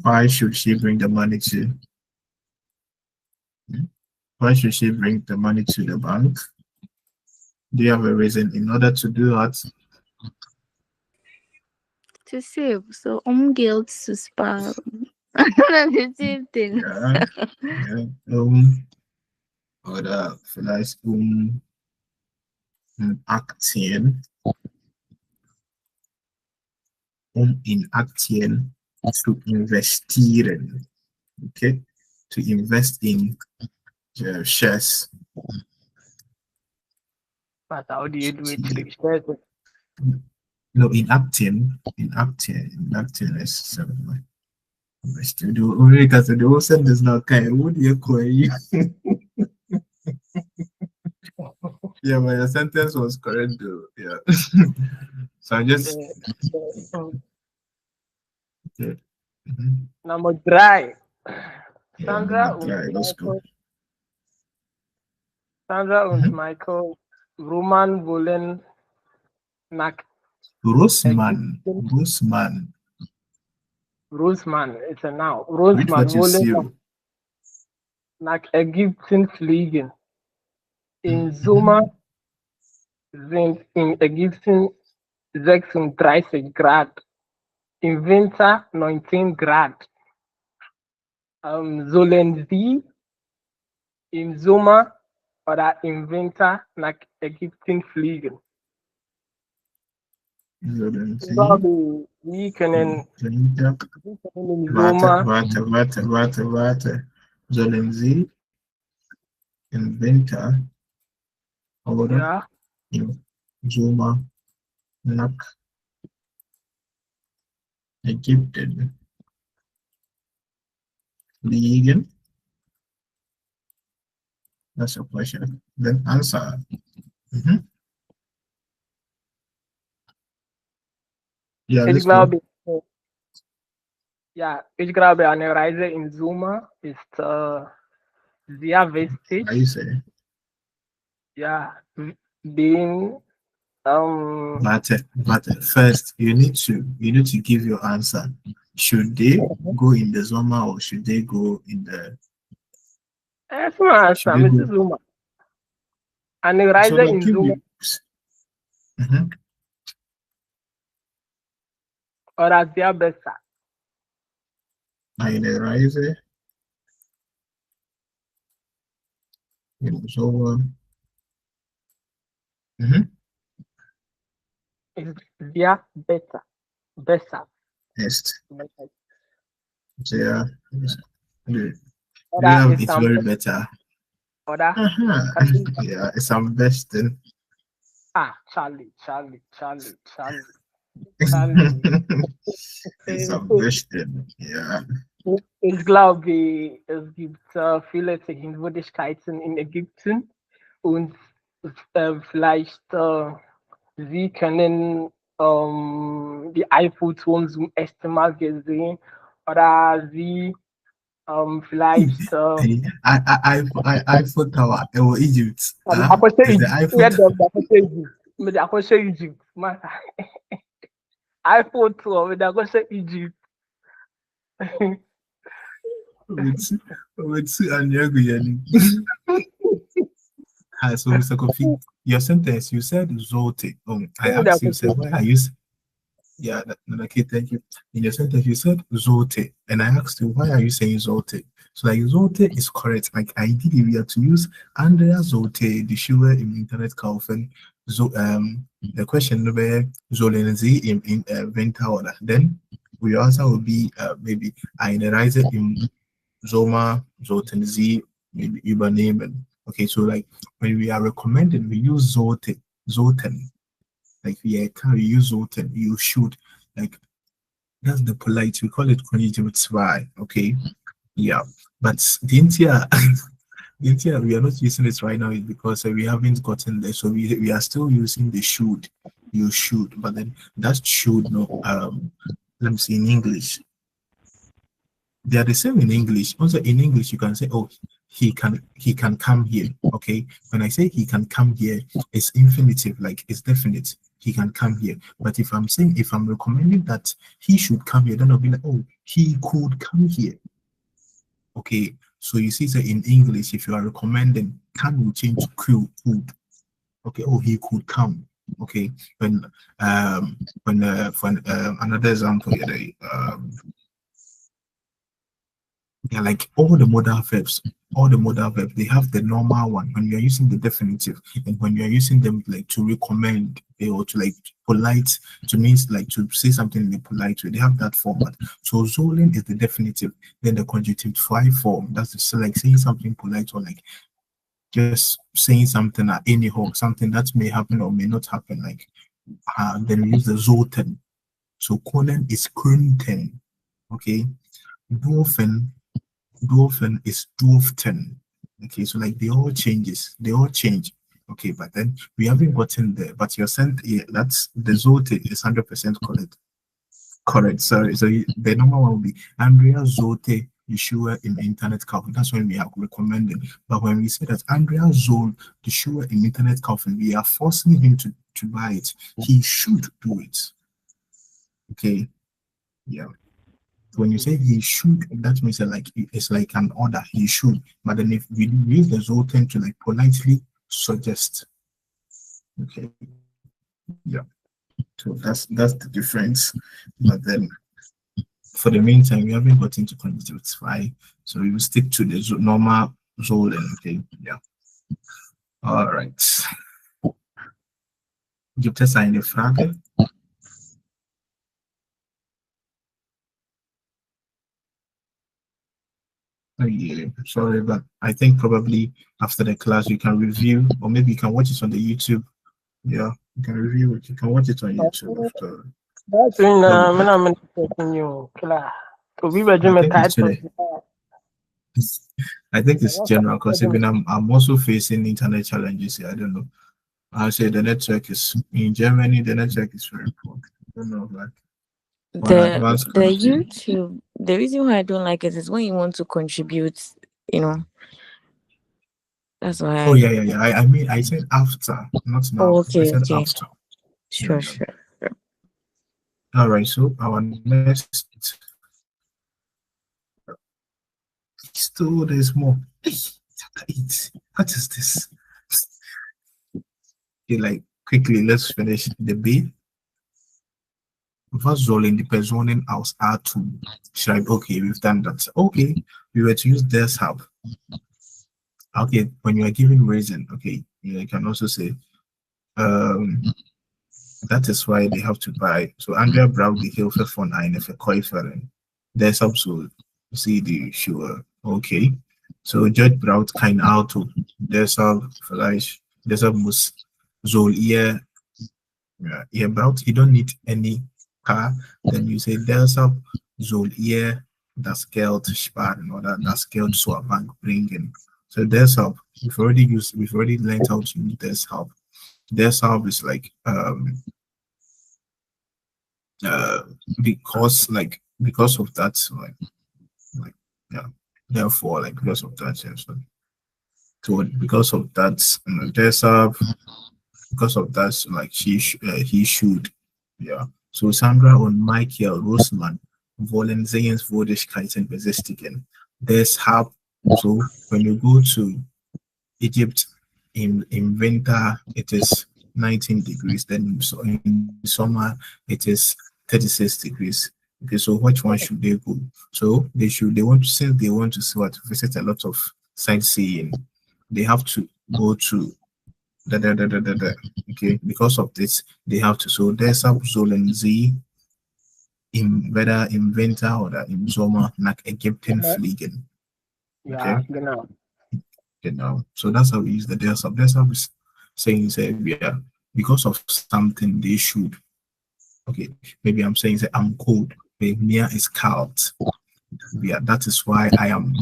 Why should she bring the money to? Why should she bring the money to the bank? Do you have a reason in order to do that? To save, so Geld zu sparen. That's the same thing. Yeah. Yeah. Oder vielleicht Aktien, in Aktien zu investieren. Okay, to invest in shares. But how do you do it? See, Research. no, in Aktien is something. Studio only because the ocean does not kind. Would you cry? Yeah, but your sentence was correct though. Yeah. So I just okay. Number dry. Yeah, Sandra number und three. Let's go. Michael. Sandra und Michael. Roman wollen nach Roseman. Ägypten. Roseman. Roseman, it's a noun. Read Roseman what you wollen see. nach Ägypten fliegen. Im Mhm. Sommer sind in Ägypten 36 Grad. Im Winter 19 Grad. Sollen Sie im Sommer oder im Winter nach Ägypten fliegen? Sollen Ich Sie glaube, Sie können Winter, im Sommer, warte. Sollen Sie im Winter oder ja, im Sommer nach Ägypten fliegen? That's your question. Then answer. Mhm. Yeah, ich let's go. glaube, ja, ich glaube, eine Reise im Sommer ist sehr How you wichtig. say? Ja, den, But first you need to give your answer. Should they go in the summer or should they go in the erstmal, should they erstmal, es go? ist Sommer. Eine So Reise like im give Sommer you Mhm. oder sehr besser. Eine Reise im Sommer. Mhm. Ist sehr besser. Besser. Ist sehr do you Oder have ist it's am very besten. better. Oder? Uh-huh. Kannst du, Yeah, it's am best then. Charlie. Charlie. It's am best then. Yeah. Ich glaube, es gibt viele Sehenswürdigkeiten in Ägypten und vielleicht Sie können die Eiffelturm zum ersten Mal gesehen oder Sie vielleicht Hey, Eiffel Tower, Egypt. akɔhyɛ Is the Egypt Eiffel yɛ dɛm de akɔhyɛ Egypt mede akɔhyɛ Egypt masa Eiffel tour mede akɔhyɛ Egypt. with and so Mr. Kofi, your sentence you said Zote. I Mede asked you, akɔhyɛ said why are you yeah, okay, thank you. In your sentence, you said Zote, and I asked you, why are you saying Zote? So, like, Zote is correct. Like, ideally, we have to use Andrea Zote, the shower in internet kaufen. So, the question will be Zolenzi in Venta order. Then, we also will be maybe eine Reise im Sommer, Zotenzi, maybe übernehmen. Okay, so, like, when we are recommending, we use Zote, Zoten. Like, yeah, can you use Zoten? You should. Like, that's the polite. We call it conjugative zwei. Okay. Yeah. But the India, the India, we are not using it right now is because we haven't gotten there. So we are still using the should. You should. But then that should no let me see in English. They are the same in English. Also in English, you can say, "Oh, he can come here." Okay. When I say he can come here, it's infinitive, like it's definite. He can come here. But if I'm recommending that he should come here, then I'll be like, "Oh, he could come here." Okay. So you see, so in English, if you are recommending, can will change to could. Okay. Oh, he could come. Okay. When for another example, yeah, Yeah, like all the modal verbs, they have the normal one when you're using the definitive, and when you're using them like to recommend or to like polite, to means like to say something in a polite way, they have that format. So solely is the definitive, then the conjunctive five form, that's just like saying something polite or like just saying something at anyhow, something that may happen or may not happen, like then we use the zoten. So Conan is Krunten, okay? Dwarfen is dwarften. Okay, so like they all change. Okay, but then we haven't gotten there. But you're sent here, that's the Zote is 100% correct. Correct, sorry. So the normal one will be Andrea Zote Yeshua in internet cafe. That's when we are recommending. But when we say that Andrea Zol Yeshua in internet cafe, we are forcing him to buy it. He should do it. Okay, yeah. When you say he should, that means that like it's like an order. He should. But then if we use the Zoltan to like politely suggest, okay, yeah. So that's the difference. But then for the meantime, we haven't got into conjunctive, so we will stick to the normal Zoltan. Okay, yeah. All right. Gibt es eine Frage? Oh, yeah, sorry, but I think probably after the class you can review, or maybe you can watch it on the YouTube. Yeah, you can review it. You can watch it on YouTube after. That's when That'll be I'm in you class. So we were I doing a think it's title. today. I think it's general because even I'm also facing internet challenges here. I don't know. I say the network is in Germany. The network is very poor. I don't know, like on advanced The country. YouTube, the reason why I don't like it is when you want to contribute, you know. That's Oh why. yeah. I mean, I said after, not Oh, now. I okay, said okay. after. Yeah, Sure, yeah. sure. All right. So our next. Still, there's more. Chapter 8. What is this? Okay, like quickly, let's finish the B. Was sollen die Personen aus A2 schreiben? Okay, we've done that. Okay, we were to use deshalb. Okay, when you are giving reason, okay, you can also say that is why they have to buy. So Andrea braucht die Hilfe von einer Verkäuferin. Deshalb soll sie die Schuhe. Okay. So George braucht kein Auto. Deshalb soll ihr braucht, you don't need any car. Then you say deshalb soll ihr das Geld sparen oder das Geld zur Bank bringen. So deshalb, we've already learned how to use deshalb. Deshalb is like because of that, like yeah, therefore, like because of that, yeah, so because of that, deshalb, because of that, like he should, yeah. So Sandra und Michael Rossmann wollen Sehenswürdigkeiten besichtigen. Deshalb, so when you go to Egypt in winter, it is 19 degrees. Then so in summer, it is 36 degrees. Okay, so which one should they go? So they want to, since they want to see what visit a lot of sightseeing, they have to go to the. Okay, because of this, they have to. So deshalb sollen sie whether in winter or im Sommer nach Ägypten fliegen. Okay. Yeah, genau. Genau. So that's how we use the deshalb. Deshalb is saying say yeah, because of something they should. Okay, maybe I'm saying say I'm cold. Maybe Mia is cold. Yeah, that is why I am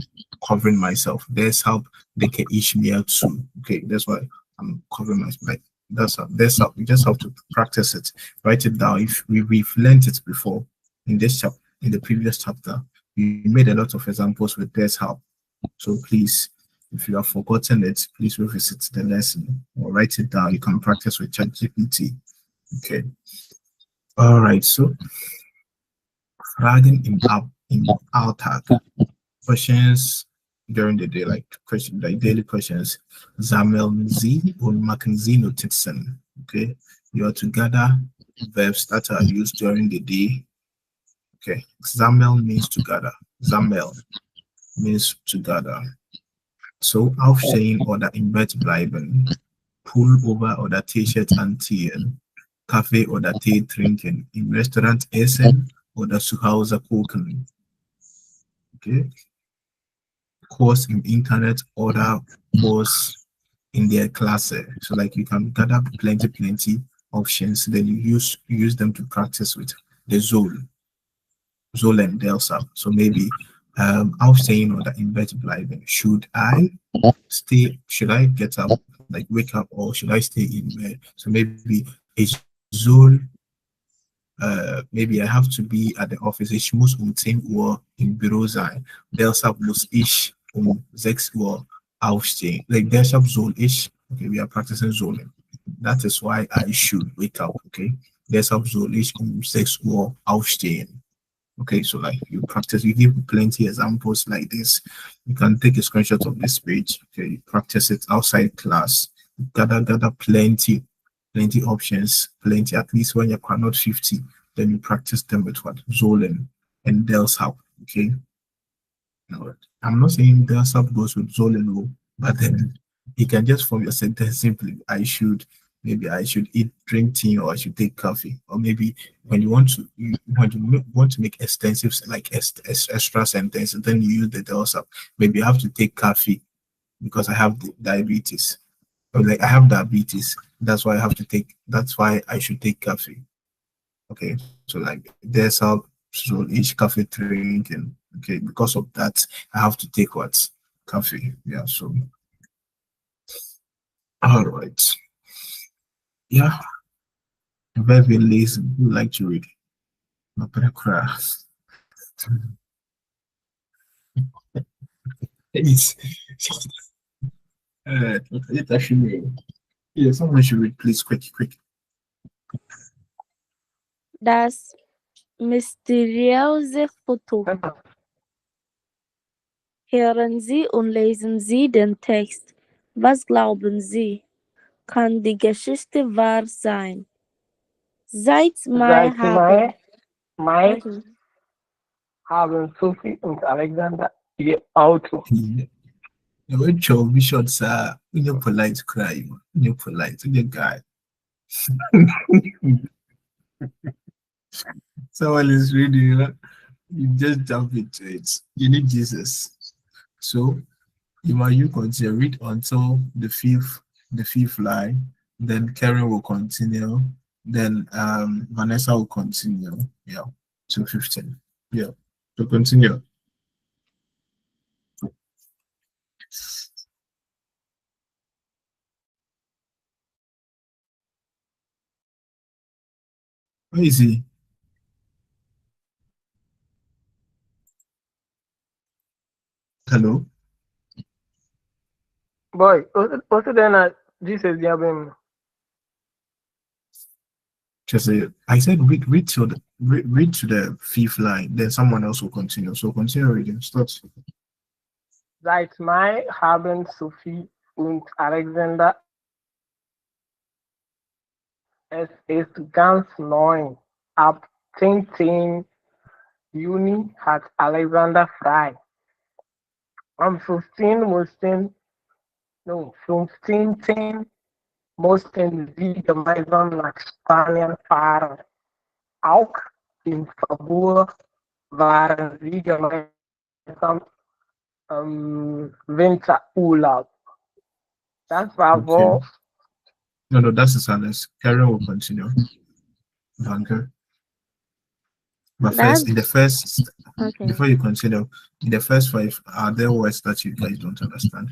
covering myself. Deshalb denke ich mir zu. Okay, that's why I'm covering myself. Like that's how we just have to practice it. Write it down. If we've learned it before in this chapter, in the previous chapter, we made a lot of examples with deshalb. So please, if you have forgotten it, please revisit the lesson or write it down. You can practice with ChatGPT. Okay. All right. So, Fragen im Alltag. Questions during the day, like daily questions. Sammeln Sie und machen Sie Notizen. Okay. You are to gather verbs that are used during the day. Okay. Sammel means to gather. Sammel. means together. So aufstehen oder im Bett bleiben, Pullover oder T-Shirt anziehen, Kaffee oder Tee trinken, im Restaurant essen oder zu Hause kochen. Okay. Course im Internet oder Course in their class. So like you can gather plenty options, then you use them to practice with the Zol and Delsa. So maybe aufstehen oder im Bett bleiben. Should I get up, like wake up, or should I stay in bed? So maybe a Zol, maybe I have to be at the office. Ich muss um 10 Uhr im Büro sein. Deshalb muss ich um 6 Uhr aufstehen. Like deshalb soll ich, okay, we are practicing zoning. That is why I should wake up, okay? Deshalb soll ich um 6 Uhr aufstehen. Okay, so like you practice, you give plenty examples like this. You can take a screenshot of this page. Okay, you practice it outside class. Gather plenty options, plenty. At least when you're not 50, then you practice them with what Zolen and Del's help. Okay, now I'm not saying Del's help goes with Zolen, but then you can just form your sentence simply. Maybe I should eat, drink tea, or I should take coffee, or maybe when you want to want to make extensive like extra sentences, then you use the Del's help. Maybe I have to take coffee because I have diabetes. Or like I have diabetes, that's why I have to take. That's why I should take coffee. Okay, so like there's how so each coffee drinking. Okay, because of that, I have to take what coffee. Yeah, so all right. Yeah, very lazy. You like to read. Not gonna cry. It's it actually. Yeah, someone should read, please, quick. Das mysteriöse Foto. Hören Sie und lesen Sie den Text. Was glauben Sie? Kann die Geschichte wahr sein? Seit Mai Seit haben. Mai Okay. haben Sophie und Alexander ihr Auto. Yeah. Now, when your visions are when you're polite, cry. When you're polite, when you're guy. Someone is reading, you just jump into it. You need Jesus. So you continue read until the fifth line. Then Karen will continue. Then Vanessa will continue. Yeah, to 15. Yeah, to continue. Where is he? Hello. Boy, also then Jesus Yabim. Just say I said read to the fifth line. Then someone else will continue. So continue reading. Start. Seit Mai haben Sophie und Alexander ihr Auto. Es ist ganz neu. Ab 10. Juni hat Alexander frei. Am 15. mussten sie gemeinsam nach Spanien fahren. Auch im Februar waren sie gemeinsam Winterurlaub. Das war Okay. wo No, that is Alice. Karen will continue. Danke. But Das, first, in the first, okay. before you continue, in the first five, are there words that you guys don't understand?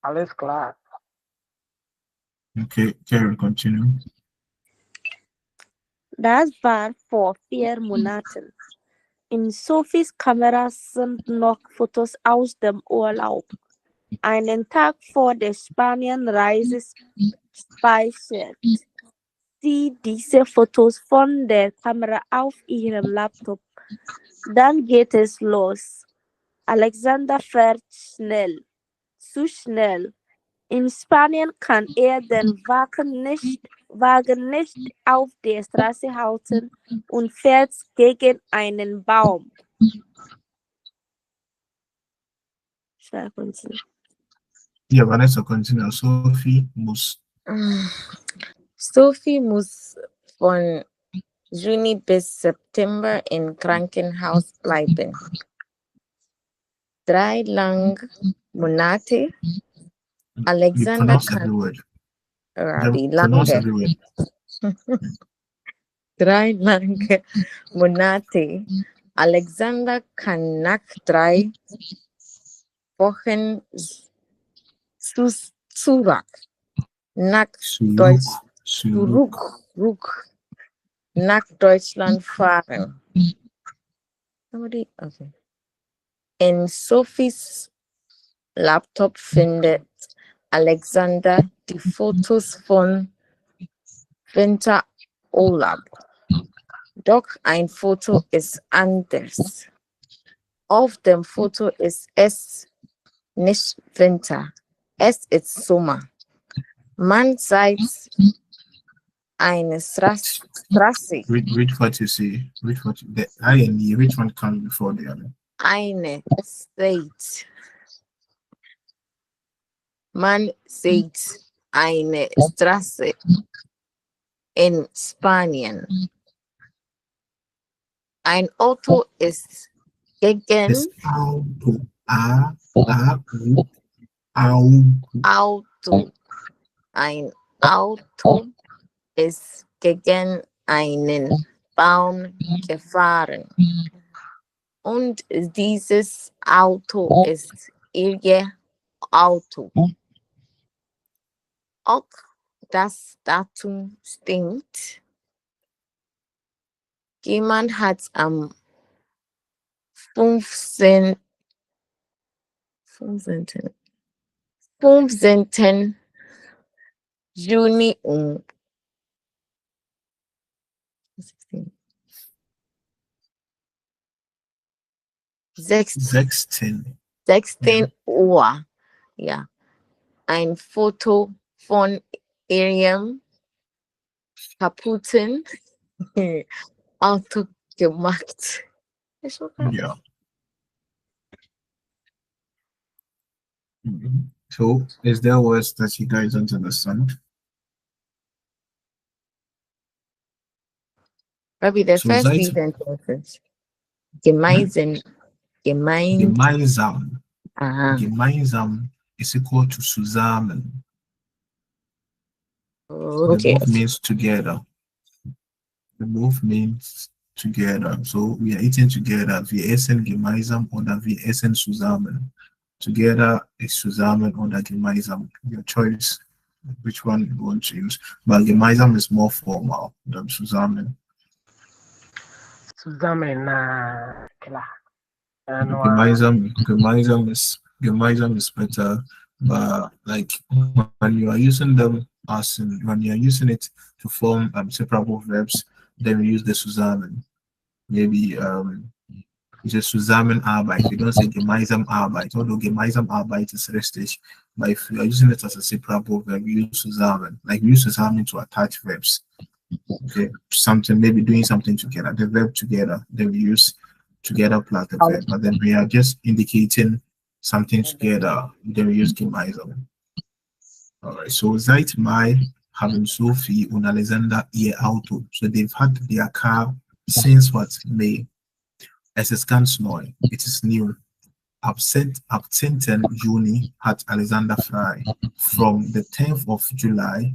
alles klar. Okay, Karen, continue. Das war vor 4 Monaten. In Sophies Kamera sind noch Fotos aus dem Urlaub. Einen Tag vor der Spanienreise speichert sie diese Fotos von der Kamera auf ihrem Laptop. Dann geht es los. Alexander fährt schnell, zu schnell. In Spanien kann er den Wagen nicht wagen nicht auf der Straße halten und fährt gegen einen Baum. Should I continue? Yeah, but let's continue. Sophie muss Sophie muss von Juni bis September im Krankenhaus bleiben. 3 lang Monate. you Alexander pronounce every kann word. die Pronounce lange every word. 3 lange Monate. Alexander kann nach 3 Wochen zurück nach Suluk. Deutsch Suluk. zurück nach Deutschland fahren. Somebody, okay. In Sophies Laptop findet Alexander die Fotos von Winterurlaub. Doch ein Foto ist anders. Auf dem Foto ist es nicht Winter, es ist Sommer. Man sieht eine Straße. Read what you see. Read what you, the I and E, which one comes before the other? Eine sieht. Man sieht eine Straße in Spanien. Ein Auto ist gegen It's auto. Auto. Auto. Ein Auto ist gegen einen Baum gefahren. Und dieses Auto ist ihr Auto. Auch das Datum stimmt. Jemand hat am 15. 15. Juni um 16. 16 Uhr, ja, ein Foto von ihrem kaputten Auto gemacht. Ist okay. Yeah. So, is there words that you guys don't understand? Probably the So first seit few sentences. Gemeinsam. gemeinsam. Aha. Gemeinsam is equal to zusammen. The Okay. both means together. The both means together. So we are eating together. Wir essen gemeinsam oder wir essen zusammen. Together is zusammen oder gemeinsam. Your choice, which one you want to use. But gemeinsam is more formal than zusammen. Zusammen na klar. Gemeinsam is better, but like when you are using them when you are using it to form separable verbs, then we use the zusammen. Maybe it's just Zusammenarbeit. You don't say gemeinsam Arbeit, although gemeinsam Arbeit is richtig. But if you are using it as a separable verb, we use zusammen. Like we use zusammen to attach verbs. Okay, something, maybe doing something together, the verb together, then we use together plus the verb. But then we are just indicating something together, then we use gemeinsam. All right, so seit Mai haben Sophie und Alexander ihr Auto. So they've had their car since what? May. Es ist ganz neu. It is new. Ab 10. Juni hat Alexander frei. From the 10th of July,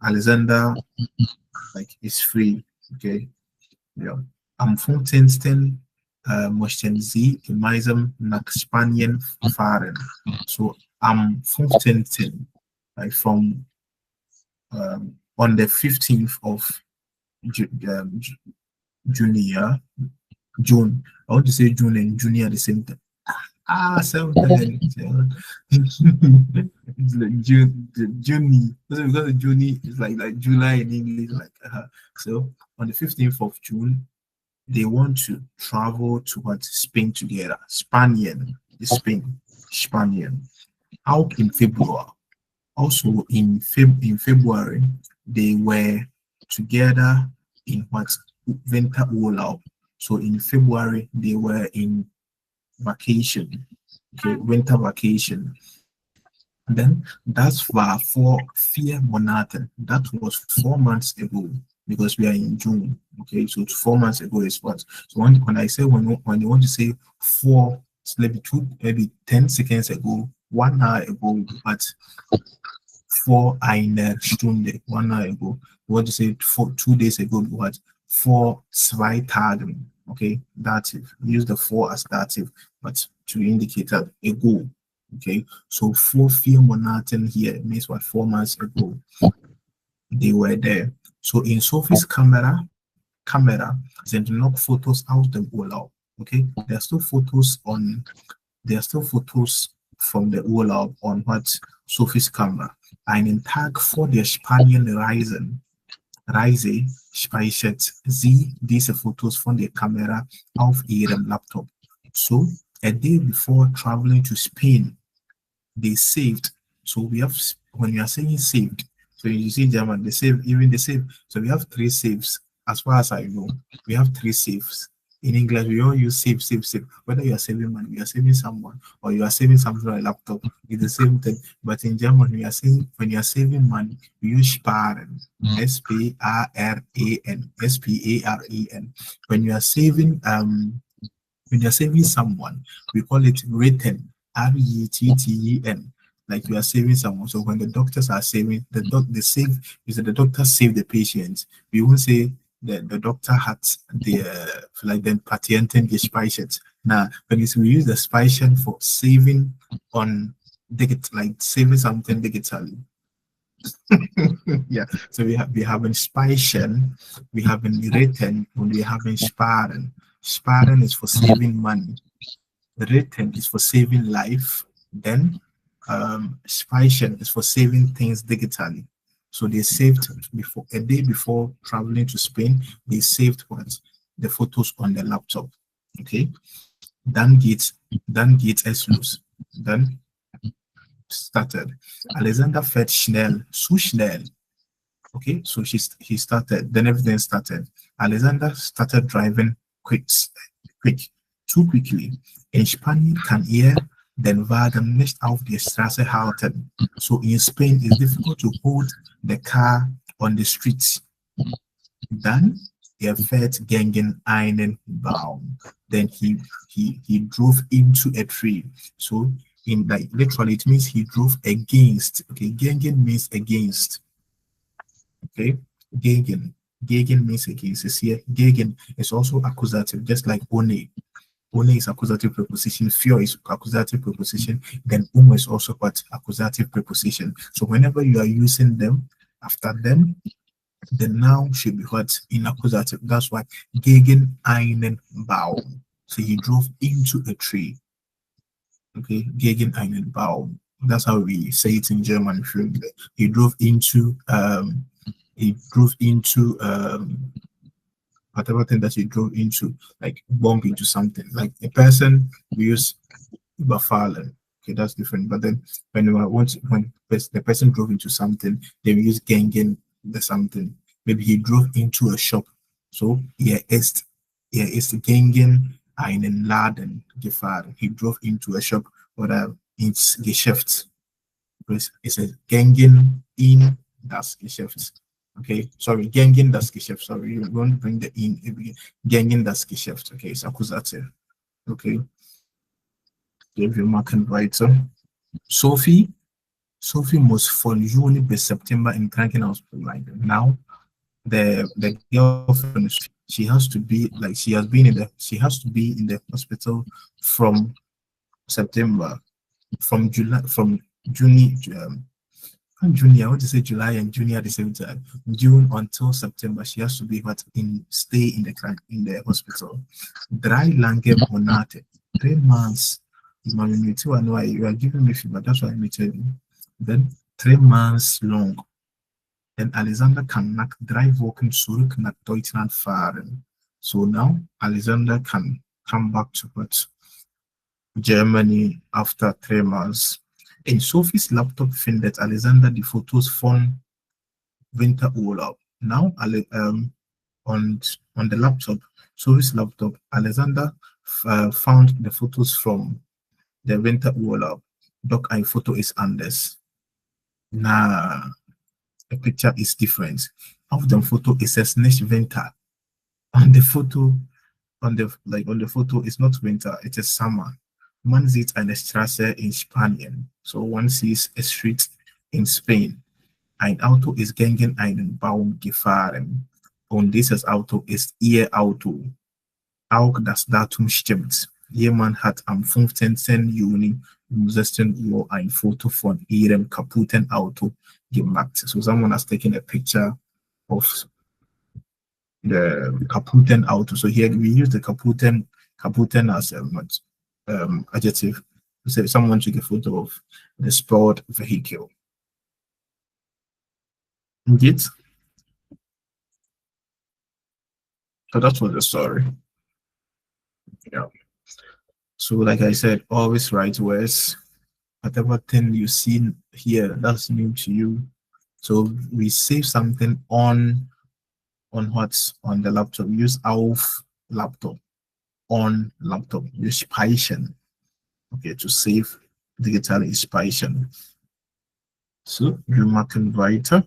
Alexander is free. Okay. Ja. Am 15. Möchten sie gemeinsam nach Spanien fahren. So am 15. From on the 15th of June. I want to say June and June at the same time. Same thing. It's like June. Because June is like July in English. So on the 15th of June, they want to travel towards Spain together. Spanien is Spain. Spanien. Auch im Februar. Also in February, they were together in what winter Urlaub. So in February, they were in vacation, okay, winter vacation. Then that's for vier Monaten. That was 4 months ago because we are in June. Okay, so 4 months ago is what. So when I say when you want to say four, it's maybe 10 seconds ago, 1 hour ago, but vor einer Stunde, 1 hour ago. You want to say for 2 days ago, what? For 2 Tagen. Okay, dative. Use the for as dative, but to indicate that ago. Okay, so for 4 Monaten here means what? 4 months ago they were there. So in Sophie's camera sind noch Fotos aus dem Urlaub. Okay, there are still photos on. There are still photos from the Urlaub on what Sophie's camera. Einen Tag vor der Reise speichert sie diese Fotos von der Kamera auf ihrem Laptop. So, a day before traveling to Spain, they saved. So we have, when you are saying saved, so you see German, they save, even they save. So we have 3 saves. As far as I know, we have 3 saves. In English, we all use save, save, save. Whether you are saving money, you are saving someone, or you are saving something on a laptop, it's the same thing. But in German, we are saying when you are saving money, we use sparen. Sparen. Sparen. When you are saving someone, we call it written. Retten. Like you are saving someone. So when the doctors are saving, the save is that the doctor saved the patient. We won't say that the doctor had the like the Patienten gespeichert. Now, when we use the speichern for saving on like saving something digitally. Yeah. So we have in speichern, we have in written, and we have in sparen. Sparen is for saving money. Written is for saving life. Then speichern is for saving things digitally. So they saved before a day before traveling to Spain. They saved what? The photos on the laptop. Okay. Dann geht's es los. Dann started. Alexander fährt schnell, zu schnell. Okay, so he started. Then everything started. Alexander started driving quick, too quickly. In Spanien kann den Wagen nicht auf der Straße halten. So in Spain, it's difficult to hold the car on the streets. Dann fährt gegen einen Baum. Then he drove into a tree. So in like literally it means he drove against. Okay, gegen means against. Okay, gegen means against. It's here. Gegen is also accusative, just like one. One is accusative preposition, für is accusative preposition, then is also what? Accusative preposition. So whenever you are using them, after them, the noun should be what? In accusative. That's why gegen einen Baum. So he drove into a tree. Okay, gegen einen Baum. That's how we say it in German. He drove into whatever thing that you drove into, like bump into something. Like a person, we use überfallen. Okay, that's different. But then when the person drove into something, they use gegen the something. Maybe he drove into a shop. So er ist gegen einen Laden gefahren. He drove into a shop or ins Geschäft. It says gegen in das Geschäft. Okay, sorry, gegen das Geschäft. Sorry, you won't bring the in. Gegen das Geschäft. Okay, it's accusative. Okay. Give you marken weiter. Sophie muss von Juni bis September im Krankenhaus bleiben. Now, the girlfriend, she has to be in the hospital from September, from July, from June. I want to say July and June at the same time. June until September, she has to be stay in the hospital. 3 lange Monate, 3 months. You are giving me fever, that's why I'm telling you. Then 3 months long. Then Alexander kann nach 3 Wochen zurück nach Deutschland fahren. So now Alexander can come back to Germany after 3 months. In Sophie's laptop findet Alexander die Fotos von Winterurlaub. Now, on the laptop, Sophie's laptop, Alexander found the photos from the Winterurlaub. Doc ein Foto ist anders. Nah, the picture is different. Auf dem Foto ist es nicht Winter. On the photo, on the photo, it's not winter, it is summer. Man sieht eine Straße in Spanien. So one sees a street in Spain. Ein Auto ist gegen einen Baum gefahren. Und dieses Auto ist ihr Auto. Auch das Datum stimmt. Jemand hat am 15. Juni um 16 Uhr ein Foto von ihrem kaputten Auto gemacht. So someone has taken a picture of the kaputten Auto. So here we use the kaputten as a adjective to say someone took a photo of the spoiled vehicle. Indeed. So that was the story. Yeah. So like I said, always write words. Whatever thing you see here that's new to you. So we save something on what's on the laptop. Use auf laptop, on laptop. Use speichern. Okay, to save digital speichern. So wir machen weiter.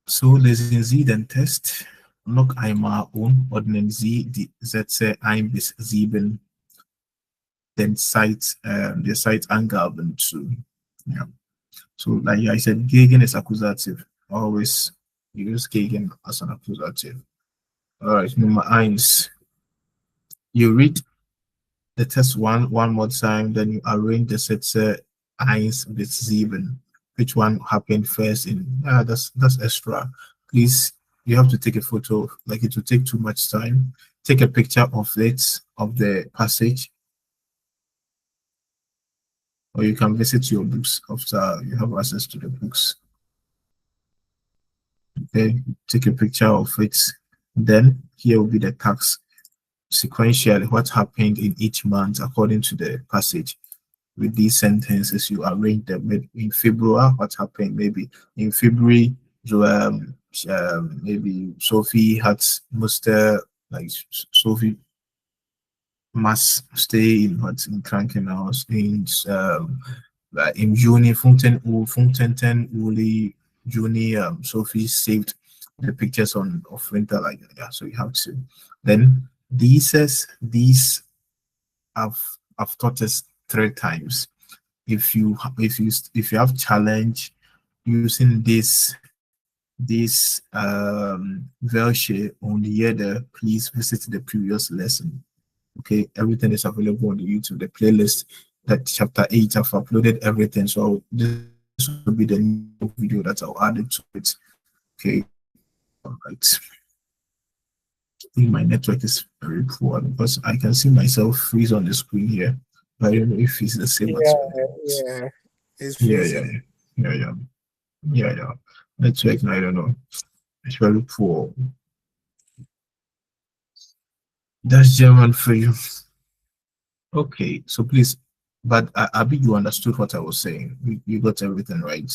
So lesen Sie den Test noch einmal und ordnen Sie die Sätze 1 bis 7 den die Zeitangaben zu. Yeah. So like I said, gegen is accusative. Always use gegen as an accusative. All right, Nummer 1. You read the test one more time, then you arrange the Sätze 1 bis 7. Which one happened first in that's extra. Please, you have to take a photo, like it will take too much time. Take a picture of it, of the passage, or you can visit your books after you have access to the books. Okay, take a picture of it. Then here will be the task sequentially, what happened in each month according to the passage. With these sentences, you arrange them. In February, what happened? Maybe in February, maybe Sophie had like Sophie must stay in Krankenhaus. In Juni, 15 Juni, Sophie saved the pictures of winter, like yeah. So you have to. Then these I've taught us 3 times. If you have challenge using this version on the other, please visit the previous lesson. Okay, everything is available on the YouTube, the playlist. That chapter 8, I've uploaded everything. So this will be the new video that I'll add it to it. Okay, all right. I think my network is very poor because I can see myself freeze on the screen here. I don't know if it's the same as Yeah, it's freezing. Yeah. Network, I don't know. It's very poor. That's German for you. Okay, so please, but Abi, you understood what I was saying. You got everything right.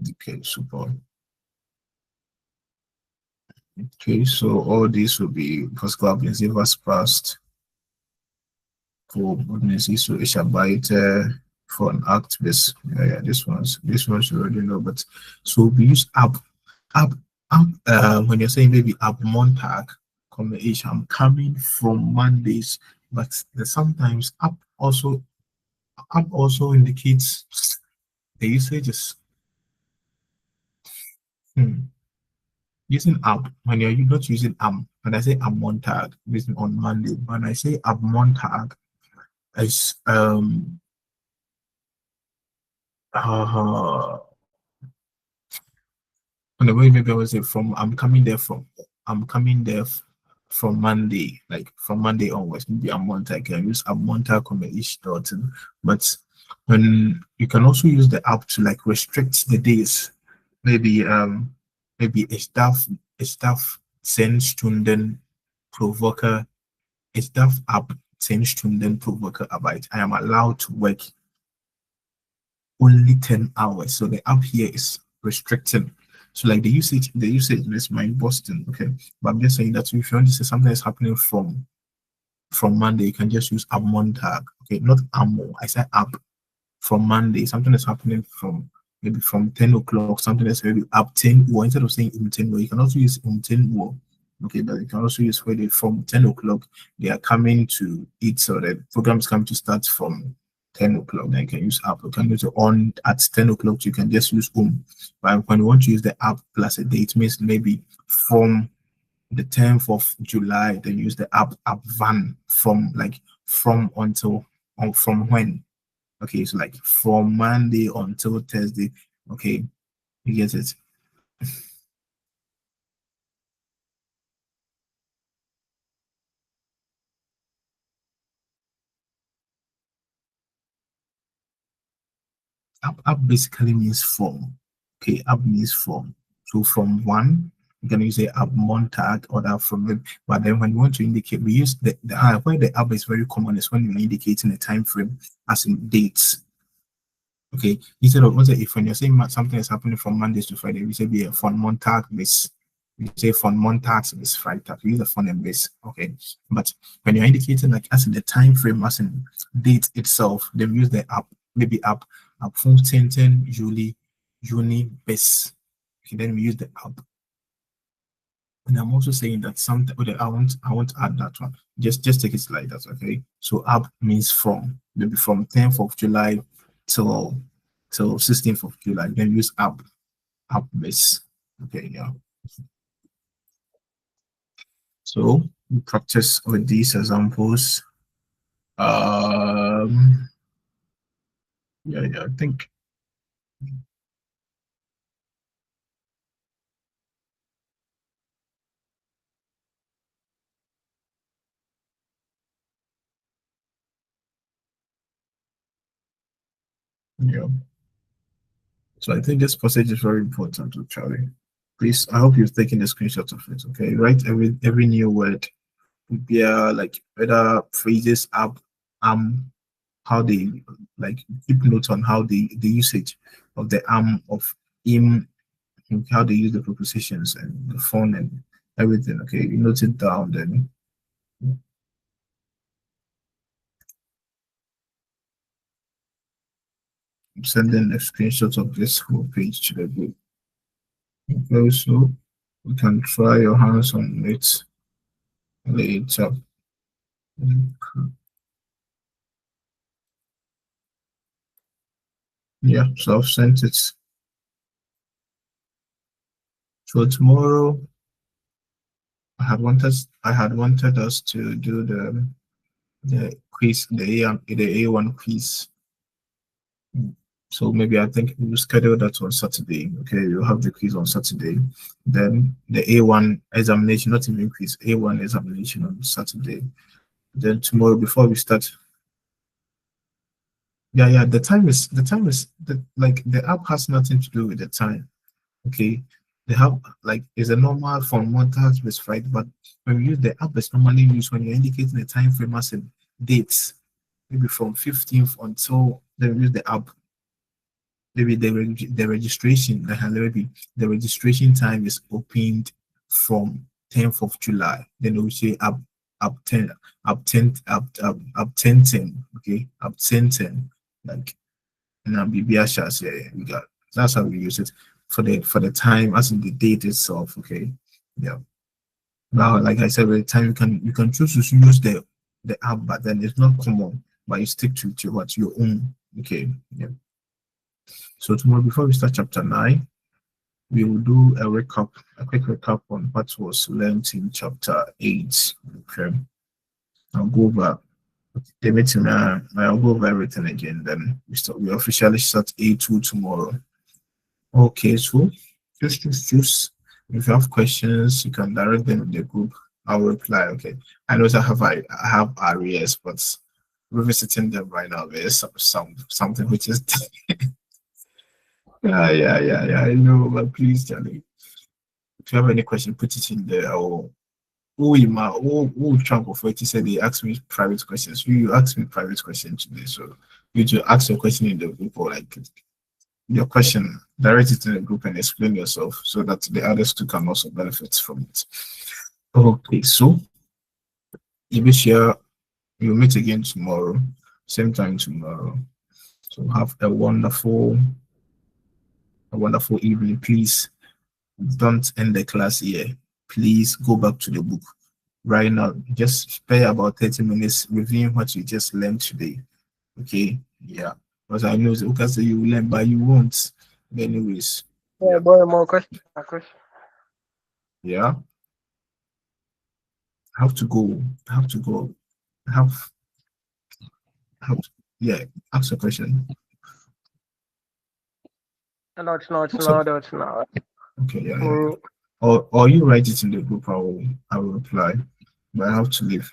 Okay, super. Okay, so all this will be first club in was passed. For goodness, so ich arbeite for an act base. Yeah, this one's you already know, but so we use up when you're saying maybe ab Montag, I'm coming from Mondays, but sometimes up also indicates the usage is using up when you're not using when I say ab Montag, using on Monday. When I say ab Montag, it's on the way maybe I would say I'm coming there from Monday, like from Monday onwards. Maybe a month I can use a month each dot, but when you can also use the app to like restrict the days. Maybe maybe a staff 10 Stunden pro Woche ich darf ab 10 Stunden pro Woche arbeiten. I am allowed to work only 10 hours. So the app here is restricting. So like the usage is my Boston, okay. But I'm just saying that if you want to say something is happening from Monday, you can just use ab Montag. Okay, not ammo. I said ab from Monday. Something is happening from maybe from 10 o'clock, something that's maybe up 10 or instead of saying in 10 or you can also use in 10 or okay, but you can also use where they from 10 o'clock they are coming to eat, so the programs come to start from 10 o'clock. Then you can use app. You can use it on at 10 o'clock, you can just use But when you want to use the app plus a date, means maybe from the 10th of July, then use the app van from like from until or from when. Okay, so like from Monday until Thursday. Okay, you get it. Up basically means from. Okay, up means from. So from one, you can use the up Montag or that from it. But then when you want to indicate, we use the where the up is very common is when you're indicating a time frame as in dates. Okay, instead of if when you're saying something is happening from Mondays to Friday, we say be a von Montag bis. We say von Montag bis Freitag. We use the von and bis. Okay, but when you're indicating like as in the time frame, as in date itself, then we use the app, maybe up from 10 July, Juni bis. Okay, then we use the app. And I'm also saying that something. Okay, I want to add that one. Just take it like that. Okay, so app means from, maybe from 10th of July till 16th of July. Then use app base. Okay, yeah. So we practice with these examples. Yeah, I think. Yeah. So I think this passage is very important to Charlie. Please, I hope you've taken a screenshot of it. Okay, write every new word. Yeah, like whether phrases, up, how they like keep notes on how the usage of the of im, how they use the prepositions and the phone and everything. Okay, you note it down, then I'm sending a screenshot of this whole page to the group. Okay, so you can try your hands on it later. Yeah, so I've sent it. So tomorrow I had wanted us to do the quiz, the A1 quiz. So maybe I think we'll schedule that on Saturday. Okay, we'll have the quiz on Saturday. Then the A1 examination, not even quiz, A1 examination on Saturday. Then tomorrow before we start. Yeah, like the app has nothing to do with the time. Okay. They have like is a normal from montage with right, but when we use the app is normally used when you're indicating a time frame as in dates, maybe from 15th until then we use the app. Maybe the registration the registration time is opened from 10th of July. Then we say up 10 up 10 okay, up 10 like now BBS, yeah, we got that's how we use it for the time as in the date itself. Okay, yeah. Now, like I said, with the time you can choose to use the app, but then it's not common. But you stick to what your own. Okay, yeah. So tomorrow, before we start chapter 9, we will do a quick recap on what was learned in chapter 8. Okay, I'll go over the meeting. I'll go over everything again. Then we officially start A2 tomorrow. Okay, so just. If you have questions, you can direct them in the group. I'll reply. Okay. I know I have areas, but revisiting them right now, there's something which is yeah. I know, but please, Charlie, if you have any question, put it in there. who Trump authority said they asked me private questions. You asked me private questions today, so you to ask your question in the group or like your question, direct it in the group and explain yourself so that the others too can also benefit from it. Okay, so Ibishia, we'll meet again tomorrow, same time tomorrow. So have a wonderful evening. Please don't end the class here. Please go back to the book right now. Just spare about 30 minutes reviewing what you just learned today. Okay, yeah. Because I know because you will learn, but you won't. Anyways, Yeah, boy, more question. yeah. Have to go. Have to go. Have have to, yeah. Ask a question. No, it's not. Okay, yeah. Or you write it in the group. I will reply. But I have to leave.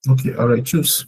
Okay, all right. Choose.